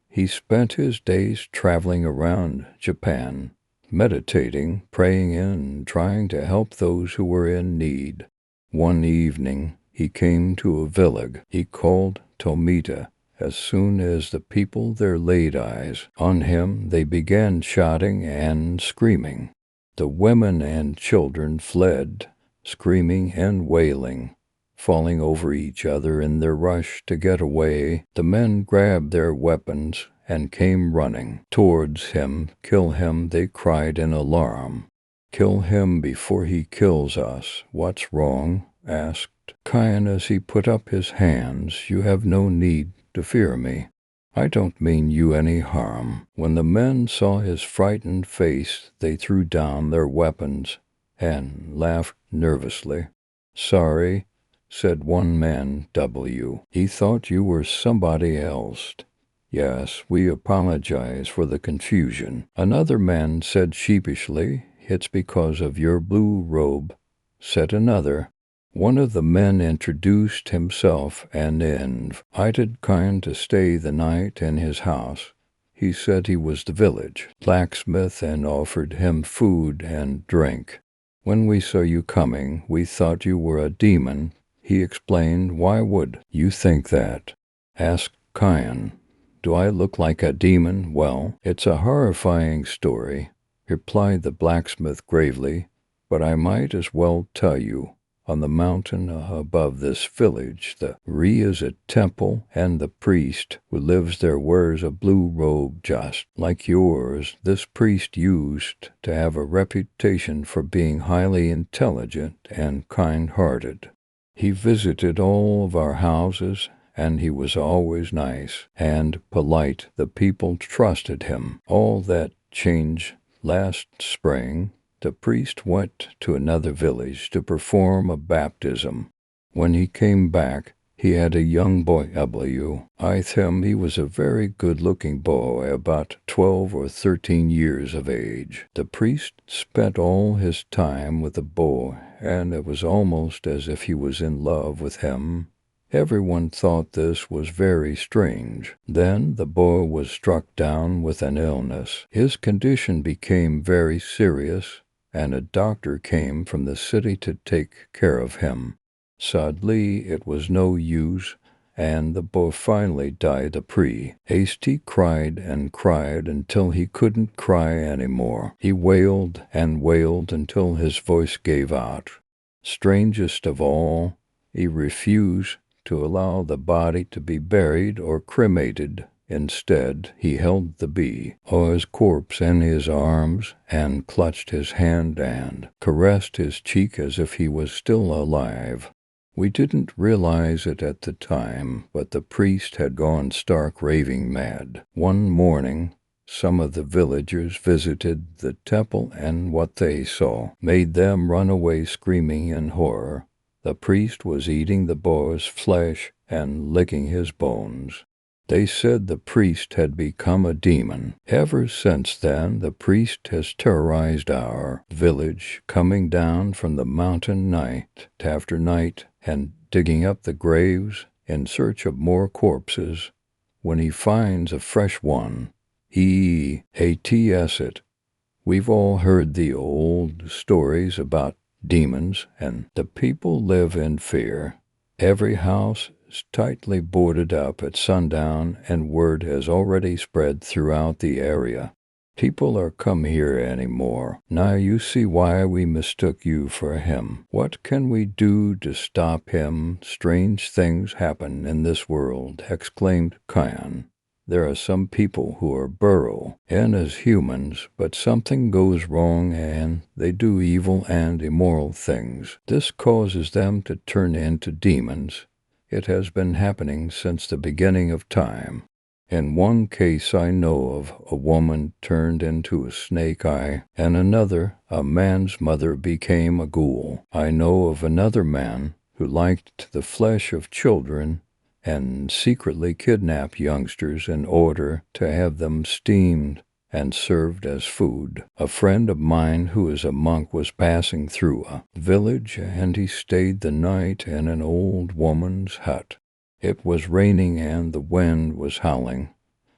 He spent his days traveling around Japan, meditating, praying, and trying to help those who were in need. One evening, he came to a village he called Tomita. As soon as the people there laid eyes on him, they began shouting and screaming. The women and children fled, screaming and wailing, falling over each other in their rush to get away. The men grabbed their weapons and came running towards him. "Kill him," they cried in alarm. "Kill him before he kills us." "What's wrong?" asked Kain as he put up his hands. "You have no need to fear me. I don't mean you any harm." When the men saw his frightened face, they threw down their weapons and laughed nervously. "Sorry," said one man, W. "He thought you were somebody else." "Yes, we apologize for the confusion." Another man said sheepishly, "It's because of your blue robe," said another. One of the men introduced himself and invited Kain to stay the night in his house. He said he was the village blacksmith and offered him food and drink. "When we saw you coming, we thought you were a demon," he explained. "Why would you think that?" asked Kain. "Do I look like a demon?" "Well, it's a horrifying story," replied the blacksmith gravely, "but I might as well tell you. On the mountain above this village, there is a temple, and the priest who lives there wears a blue robe just like yours. This priest used to have a reputation for being highly intelligent and kind-hearted. He visited all of our houses, and he was always nice and polite. The people trusted him. All that changed last spring. The priest went to another village to perform a baptism. When he came back, he had a young boy, W. With him, he was a very good-looking boy, about 12 or 13 years of age. The priest spent all his time with the boy, and it was almost as if he was in love with him. Everyone thought this was very strange. Then the boy was struck down with an illness. His condition became very serious, and a doctor came from the city to take care of him. Sadly, it was no use, and the boy finally died a priest. He cried and cried until he couldn't cry anymore. He wailed and wailed until his voice gave out. Strangest of all, he refused to allow the body to be buried or cremated. Instead, he held the boy's corpse in his arms and clutched his hand and caressed his cheek as if he was still alive. We didn't realize it at the time, but the priest had gone stark raving mad. One morning, some of the villagers visited the temple, and what they saw made them run away screaming in horror. The priest was eating the boy's flesh and licking his bones. They said the priest had become a demon. Ever since then, the priest has terrorized our village, coming down from the mountain night after night and digging up the graves in search of more corpses. When he finds a fresh one, he ats it. We've all heard the old stories about demons, and the people live in fear. Every house is tightly boarded up at sundown, and word has already spread throughout the area. People are come here anymore. Now you see why we mistook you for him. What can we do to stop him? Strange things happen in this world, exclaimed Kian. There are some people who are burrow in as humans, but something goes wrong and they do evil and immoral things. This causes them to turn into demons. It has been happening since the beginning of time. In one case I know of, a woman turned into a snake eye, and another, a man's mother, became a ghoul. I know of another man who liked the flesh of children and secretly kidnapped youngsters in order to have them steamed and served as food. A friend of mine who is a monk was passing through a village, and he stayed the night in an old woman's hut. It was raining and the wind was howling.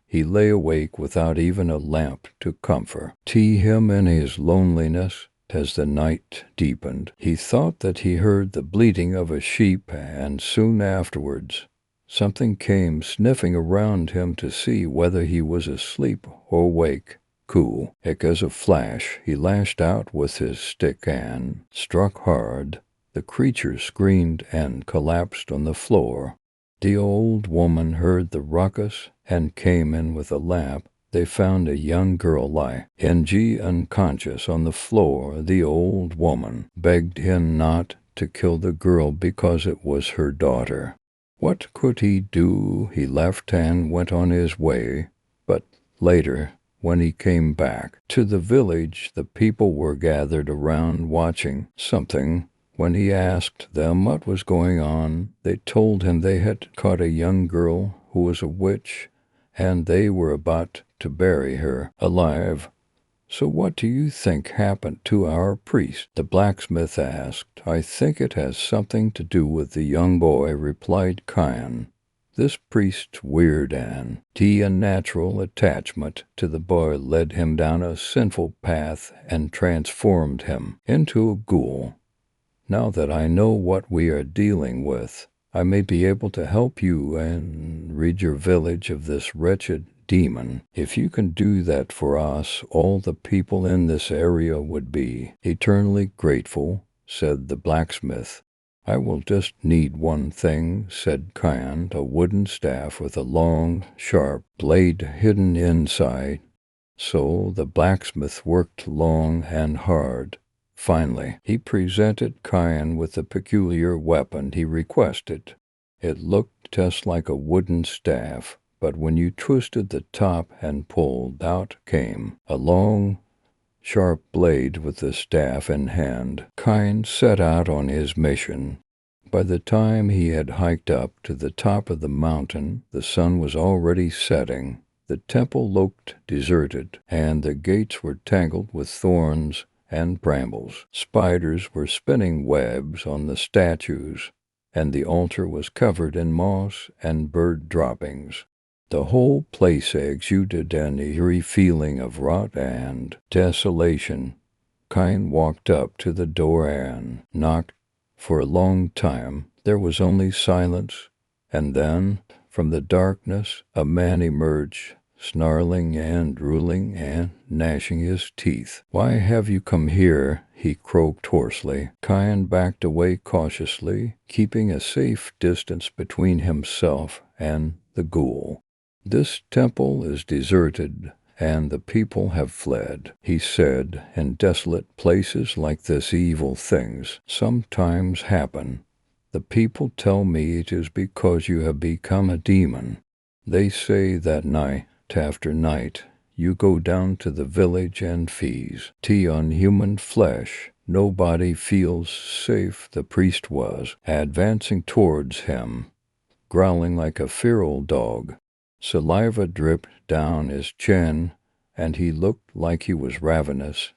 He lay awake without even a lamp to comfort him in his loneliness. As the night deepened, he thought that he heard the bleating of a sheep, and soon afterwards something came sniffing around him to see whether he was asleep or awake. Cool, as a flash, he lashed out with his stick and struck hard. The creature screamed and collapsed on the floor. The old woman heard the ruckus and came in with a lamp. They found a young girl lie unconscious on the floor. The old woman begged him not to kill the girl because it was her daughter. What could he do? He left and went on his way, but later, when he came back to the village, the people were gathered around watching something. When he asked them what was going on, they told him they had caught a young girl who was a witch, and they were about to bury her alive. So what do you think happened to our priest? The blacksmith asked. I think it has something to do with the young boy, replied Kian. This priest's weird and unnatural attachment to the boy led him down a sinful path and transformed him into a ghoul. Now that I know what we are dealing with, I may be able to help you and rid your village of this wretched demon. If you can do that for us, all the people in this area would be eternally grateful, said the blacksmith. I will just need one thing, said Kian, a wooden staff with a long, sharp blade hidden inside. So the blacksmith worked long and hard. Finally, he presented Kian with the peculiar weapon he requested. It looked just like a wooden staff, but when you twisted the top and pulled, out came a long, sharp blade. With the staff in hand, Kian set out on his mission. By the time he had hiked up to the top of the mountain, the sun was already setting. The temple looked deserted, and the gates were tangled with thorns and brambles. Spiders were spinning webs on the statues, and the altar was covered in moss and bird droppings. The whole place exuded an eerie feeling of rot and desolation. Kian walked up to the door and knocked. For a long time there was only silence And then, from the darkness, a man emerged, snarling and drooling and gnashing his teeth. "Why have you come here?" he croaked hoarsely. Kyan backed away cautiously, keeping a safe distance between himself and the ghoul. "This temple is deserted, and the people have fled," he said. "In desolate places like this, evil things sometimes happen. The people tell me it is because you have become a demon. They say that night after night you go down to the village and feast on human flesh. Nobody feels safe." The priest was advancing towards him, growling like a feral dog. Saliva dripped down his chin, and he looked like he was ravenous.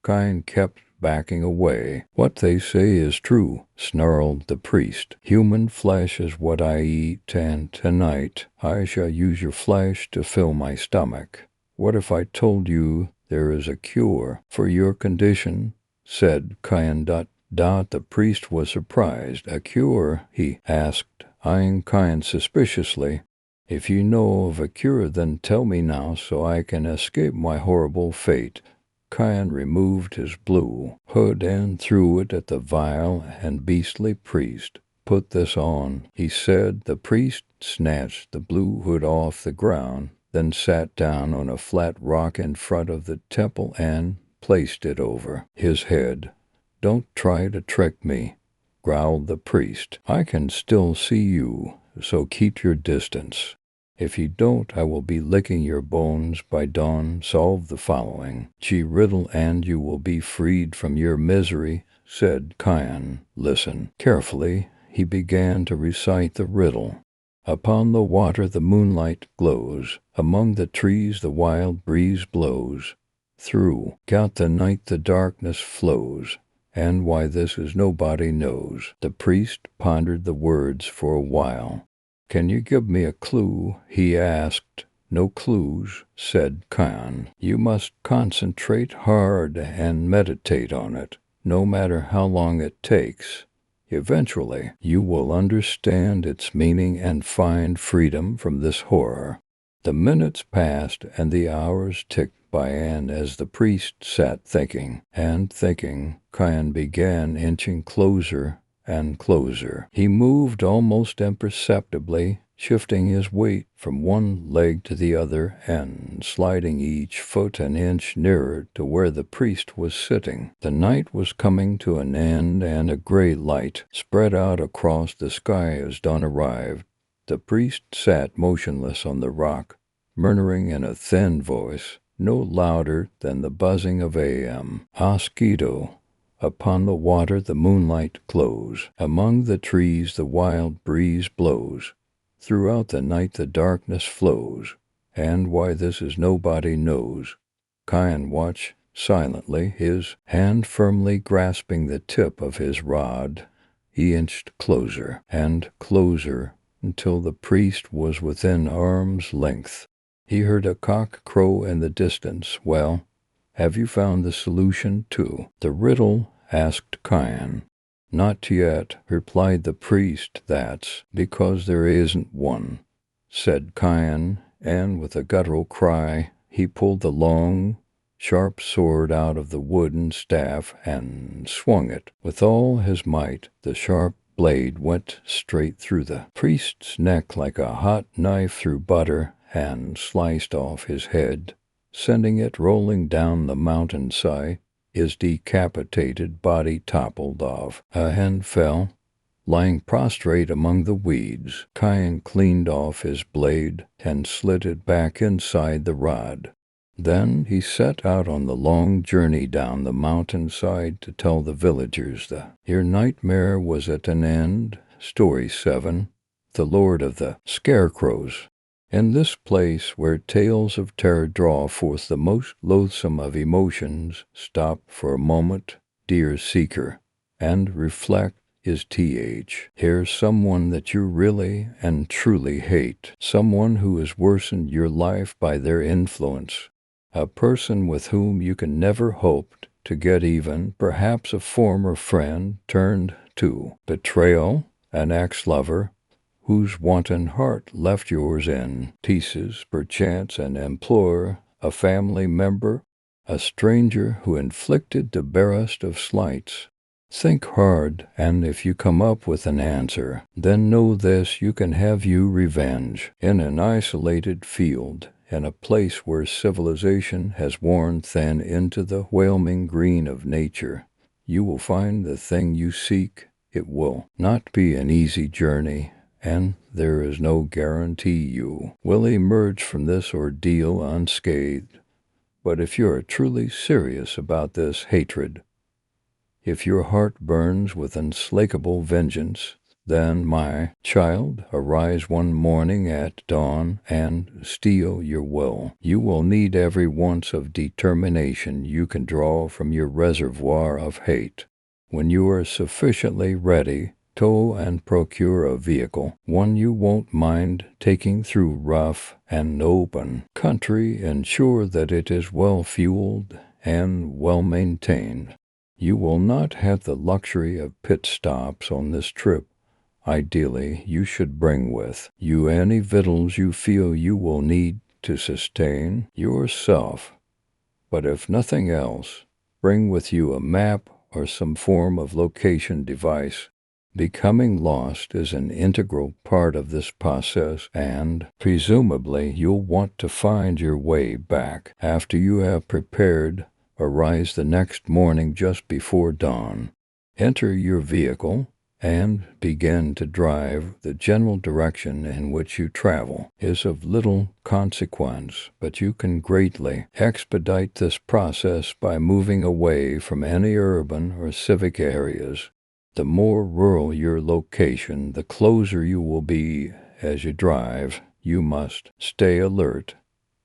Kyan kept backing away. "What they say is true," snarled the priest. "Human flesh is what I eat, and tonight I shall use your flesh to fill my stomach. What if I told you there is a cure for your condition?" said Kyan. The priest was surprised. "A cure?" he asked, eyeing Kyan suspiciously. "If you know of a cure, then tell me now so I can escape my horrible fate." Kyan removed his blue hood and threw it at the vile and beastly priest. "Put this on," he said. The priest snatched the blue hood off the ground, then sat down on a flat rock in front of the temple and placed it over his head. "Don't try to trick me," growled the priest. "I can still see you, so keep your distance. If you don't, I will be licking your bones by dawn. Solve the following riddle and you will be freed from your misery," said Kyan. "Listen carefully." He began to recite the riddle. "Upon the water the moonlight glows, among the trees the wild breeze blows, throughout the night the darkness flows, and why this is nobody knows." The priest pondered the words for a while. "Can you give me a clue?" he asked. "No clues," said Kyan. "You must concentrate hard and meditate on it, no matter how long it takes. Eventually, you will understand its meaning and find freedom from this horror." The minutes passed and the hours ticked by, and as the priest sat thinking and thinking, Kyan began inching closer and closer. He moved almost imperceptibly, shifting his weight from one leg to the other and sliding each foot an inch nearer to where the priest was sitting. The night was coming to an end, and a gray light spread out across the sky as dawn arrived. The priest sat motionless on the rock, murmuring in a thin voice, no louder than the buzzing of AM. "Mosquito. Upon the water the moonlight glows, among the trees the wild breeze blows, throughout the night the darkness flows, and why this is nobody knows." Kyan watched silently, his hand firmly grasping the tip of his rod. He inched closer and closer until the priest was within arm's length. He heard a cock crow in the distance. "Well, have you found the solution to the riddle?" asked Kyan. "Not yet," replied the priest. "That's because there isn't one," said Kyan, and with a guttural cry, he pulled the long, sharp sword out of the wooden staff and swung it. With all his might, the sharp blade went straight through the priest's neck like a hot knife through butter and sliced off his head, sending it rolling down the mountainside. His decapitated body toppled off and fell, lying prostrate among the weeds. Kyan cleaned off his blade and slid it back inside the rod. Then he set out on the long journey down the mountainside to tell the villagers your nightmare was at an end. Story 7. The Lord of the Scarecrows. In this place where tales of terror draw forth the most loathsome of emotions, stop for a moment, dear seeker, and reflect. Is here someone that you really and truly hate, someone who has worsened your life by their influence, a person with whom you can never hope to get even, perhaps a former friend turned to betrayal, an ex-lover, whose wanton heart left yours in pieces, perchance an implorer, a family member, a stranger who inflicted the barest of slights. Think hard, and if you come up with an answer, then know this: you can have you revenge in an isolated field, in a place where civilization has worn thin into the whelming green of nature. You will find the thing you seek. It will not be an easy journey, and there is no guarantee you will emerge from this ordeal unscathed. But if you are truly serious about this hatred, if your heart burns with unslakable vengeance, then, my child, arise one morning at dawn and steel your will. You will need every ounce of determination you can draw from your reservoir of hate. When you are sufficiently ready, tow and procure a vehicle, one you won't mind taking through rough and open country. Ensure that it is well fueled and well maintained. You will not have the luxury of pit stops on this trip. Ideally, you should bring with you any victuals you feel you will need to sustain yourself. But if nothing else, bring with you a map or some form of location device. Becoming lost is an integral part of this process, and presumably you'll want to find your way back after you have prepared. Arise the next morning just before dawn. Enter your vehicle and begin to drive. The general direction in which you travel is of little consequence, but you can greatly expedite this process by moving away from any urban or civic areas. The more rural your location, the closer you will be as you drive. You must stay alert.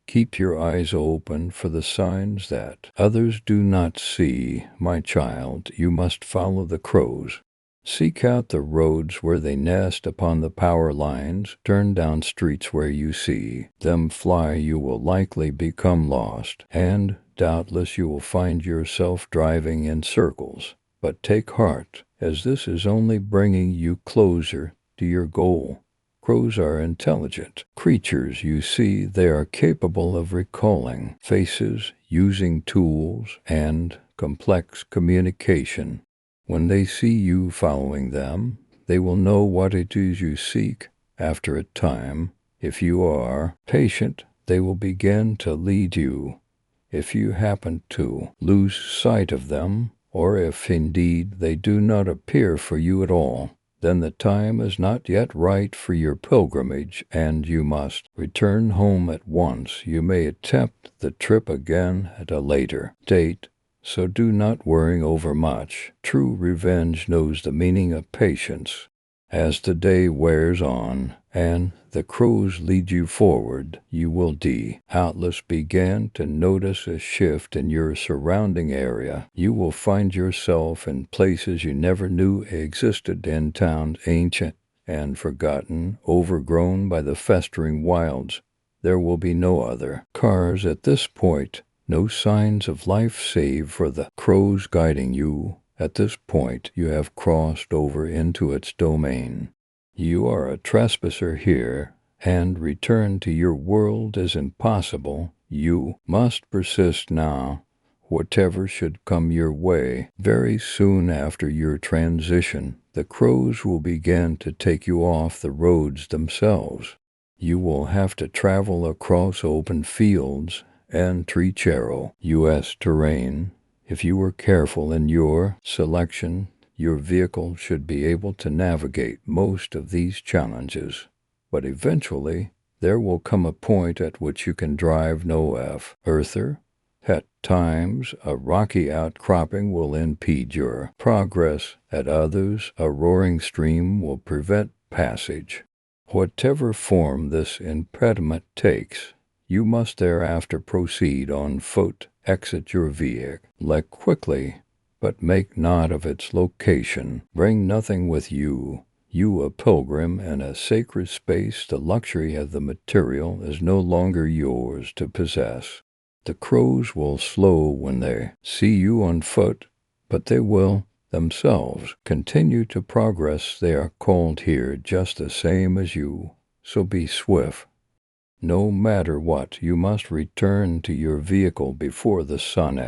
Keep your eyes open for the signs that others do not see. My child, you must follow the crows. Seek out the roads where they nest upon the power lines. Turn down streets where you see them fly. You will likely become lost, and doubtless you will find yourself driving in circles. But take heart, as this is only bringing you closer to your goal. Crows are intelligent creatures. You see, they are capable of recalling faces, using tools, and complex communication. When they see you following them, they will know what it is you seek. After a time, if you are patient, they will begin to lead you. If you happen to lose sight of them, or if indeed they do not appear for you at all, then the time is not yet right for your pilgrimage, and you must return home at once. You may attempt the trip again at a later date, so do not worry overmuch. True revenge knows the meaning of patience. As the day wears on, and the crows lead you forward, you will doubtless begin to notice a shift in your surrounding area. You will find yourself in places you never knew existed, in towns ancient and forgotten, overgrown by the festering wilds. There will be no other cars at this point, no signs of life save for the crows guiding you. At this point, you have crossed over into its domain. You are a trespasser here, and return to your world is impossible. You must persist now, whatever should come your way. Very soon after your transition, the crows will begin to take you off the roads themselves. You will have to travel across open fields and treacherous U.S. terrain. If you were careful in your selection, your vehicle should be able to navigate most of these challenges. But eventually, there will come a point at which you can drive no further. At times, a rocky outcropping will impede your progress. At others, a roaring stream will prevent passage. Whatever form this impediment takes, you must thereafter proceed on foot. Exit your vehicle quickly, but make not of its location. Bring nothing with you. You, a pilgrim in a sacred space, the luxury of the material is no longer yours to possess. The crows will slow when they see you on foot, but they will themselves continue to progress. They are called here just the same as you, so be swift. No matter what, you must return to your vehicle before the sun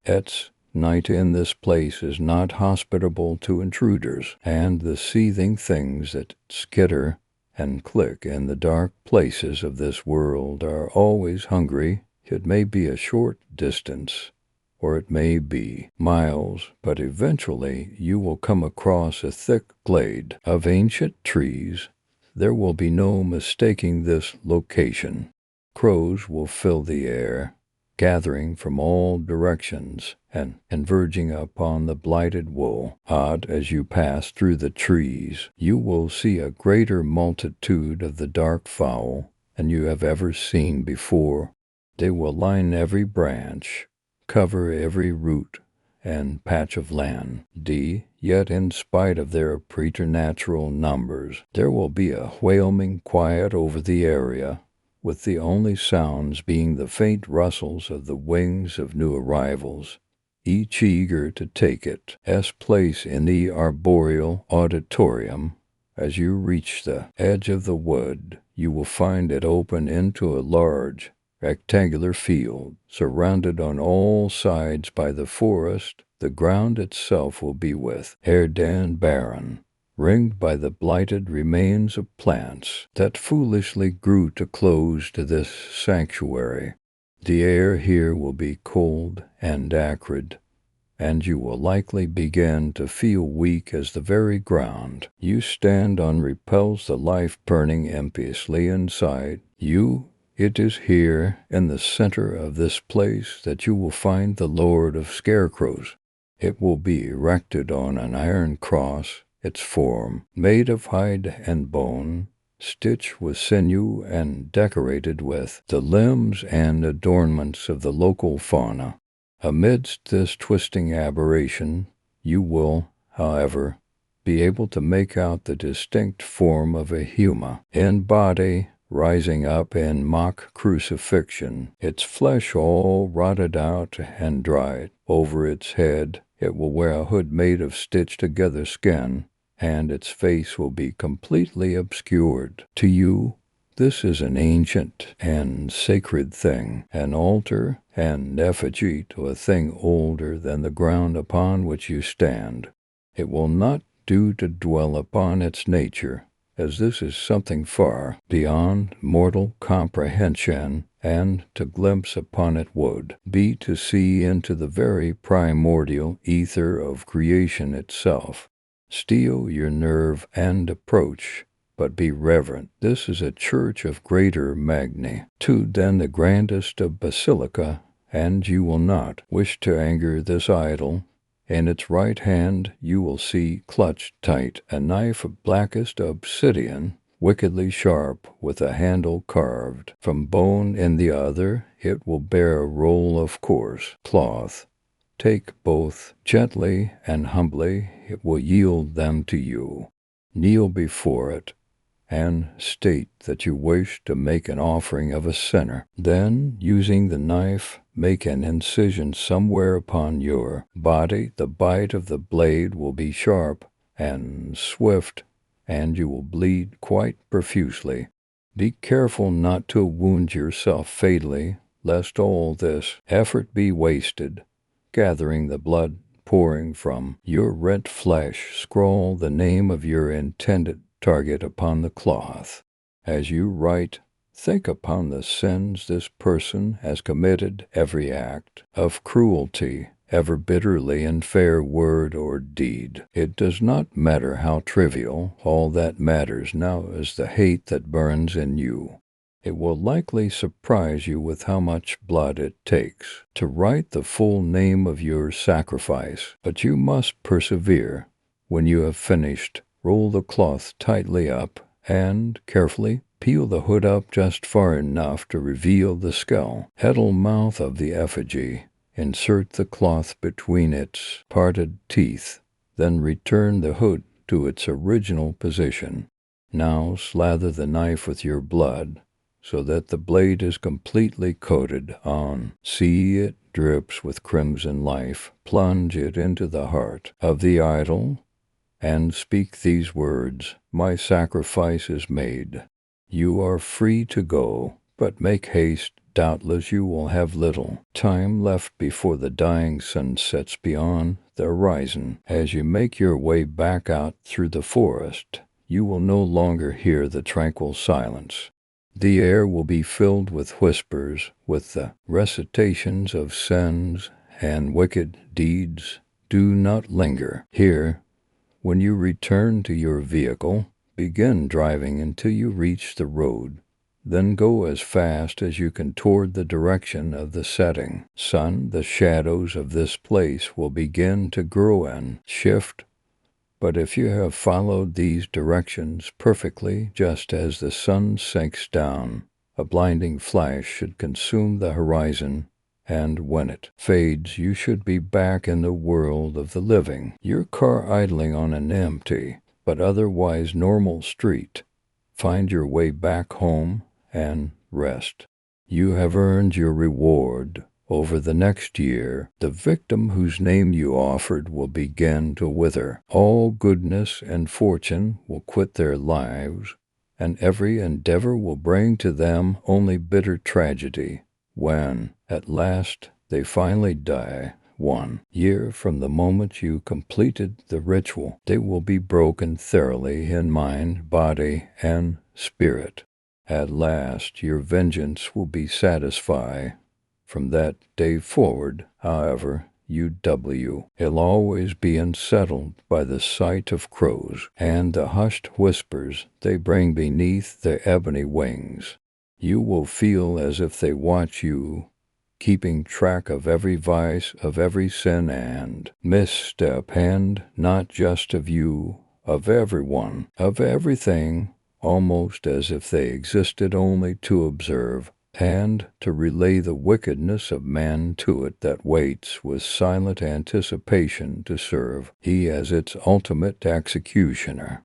sets. Night in this place is not hospitable to intruders, and the seething things that skitter and click in the dark places of this world are always hungry. It may be a short distance, or it may be miles, but eventually you will come across a thick glade of ancient trees. There will be no mistaking this location. Crows will fill the air, gathering from all directions and converging upon the blighted wool. Odd, as you pass through the trees, you will see a greater multitude of the dark fowl than you have ever seen before. They will line every branch, cover every root and patch of land. Yet in spite of their preternatural numbers, there will be a whelming quiet over the area, with the only sounds being the faint rustles of the wings of new arrivals, each eager to take its place in the arboreal auditorium. As you reach the edge of the wood, you will find it open into a large, rectangular field, surrounded on all sides by the forest. The ground itself will be withered and barren, ringed by the blighted remains of plants that foolishly grew too close to this sanctuary. The air here will be cold and acrid, and you will likely begin to feel weak as the very ground you stand on repels the life burning impiously inside you. It is here, in the center of this place, that you will find the Lord of Scarecrows. It will be erected on an iron cross, its form made of hide and bone, stitched with sinew and decorated with the limbs and adornments of the local fauna. Amidst this twisting aberration, you will, however, be able to make out the distinct form of a human in body, rising up in mock crucifixion, its flesh all rotted out and dried. Over its head it will wear a hood made of stitched-together skin, and its face will be completely obscured. To you, this is an ancient and sacred thing, an altar and effigy to a thing older than the ground upon which you stand. It will not do to dwell upon its nature, as this is something far beyond mortal comprehension, and to glimpse upon it would be to see into the very primordial ether of creation itself. Steel your nerve and approach, but be reverent. This is a church of greater magnitude than the grandest of basilica, and you will not wish to anger this idol. In its right hand you will see clutched tight a knife of blackest obsidian, wickedly sharp, with a handle carved from bone. In the other it will bear a roll of coarse cloth. Take both gently and humbly. It will yield them to you. Kneel before it, and state that you wish to make an offering of a sinner. Then, using the knife, make an incision somewhere upon your body. The bite of the blade will be sharp and swift, and you will bleed quite profusely. Be careful not to wound yourself fatally, lest all this effort be wasted. Gathering the blood pouring from your rent flesh, scrawl the name of your intended target upon the cloth. As you write, think upon the sins this person has committed, every act of cruelty, ever bitterly in fair word or deed. It does not matter how trivial, all that matters now is the hate that burns in you. It will likely surprise you with how much blood it takes to write the full name of your sacrifice, but you must persevere. When you have finished, roll the cloth tightly up and, carefully, peel the hood up just far enough to reveal the skeletal mouth of the effigy. Insert the cloth between its parted teeth, then return the hood to its original position. Now slather the knife with your blood, so that the blade is completely coated on. See it drips with crimson life. Plunge it into the heart of the idol and speak these words, "My sacrifice is made. You are free to go, but make haste. Doubtless you will have little time left before the dying sun sets beyond the horizon. As you make your way back out through the forest, you will no longer hear the tranquil silence. The air will be filled with whispers, with the recitations of sins and wicked deeds. Do not linger here. When you return to your vehicle, begin driving until you reach the road. Then go as fast as you can toward the direction of the setting sun. The shadows of this place will begin to grow and shift, but if you have followed these directions perfectly, just as the sun sinks down, a blinding flash should consume the horizon, and when it fades, you should be back in the world of the living, your car idling on an empty but otherwise normal street. Find your way back home and rest. You have earned your reward. Over the next year, the victim whose name you offered will begin to wither. All goodness and fortune will quit their lives, and every endeavor will bring to them only bitter tragedy. When, at last, they finally die, 1 year from the moment you completed the ritual, they will be broken thoroughly in mind, body, and spirit. At last, your vengeance will be satisfied. From that day forward, however, UW will always be unsettled by the sight of crows and the hushed whispers they bring beneath their ebony wings. You will feel as if they watch you, keeping track of every vice, of every sin and misstep, and not just of you, of everyone, of everything, almost as if they existed only to observe and to relay the wickedness of man to it that waits with silent anticipation to serve he as its ultimate executioner.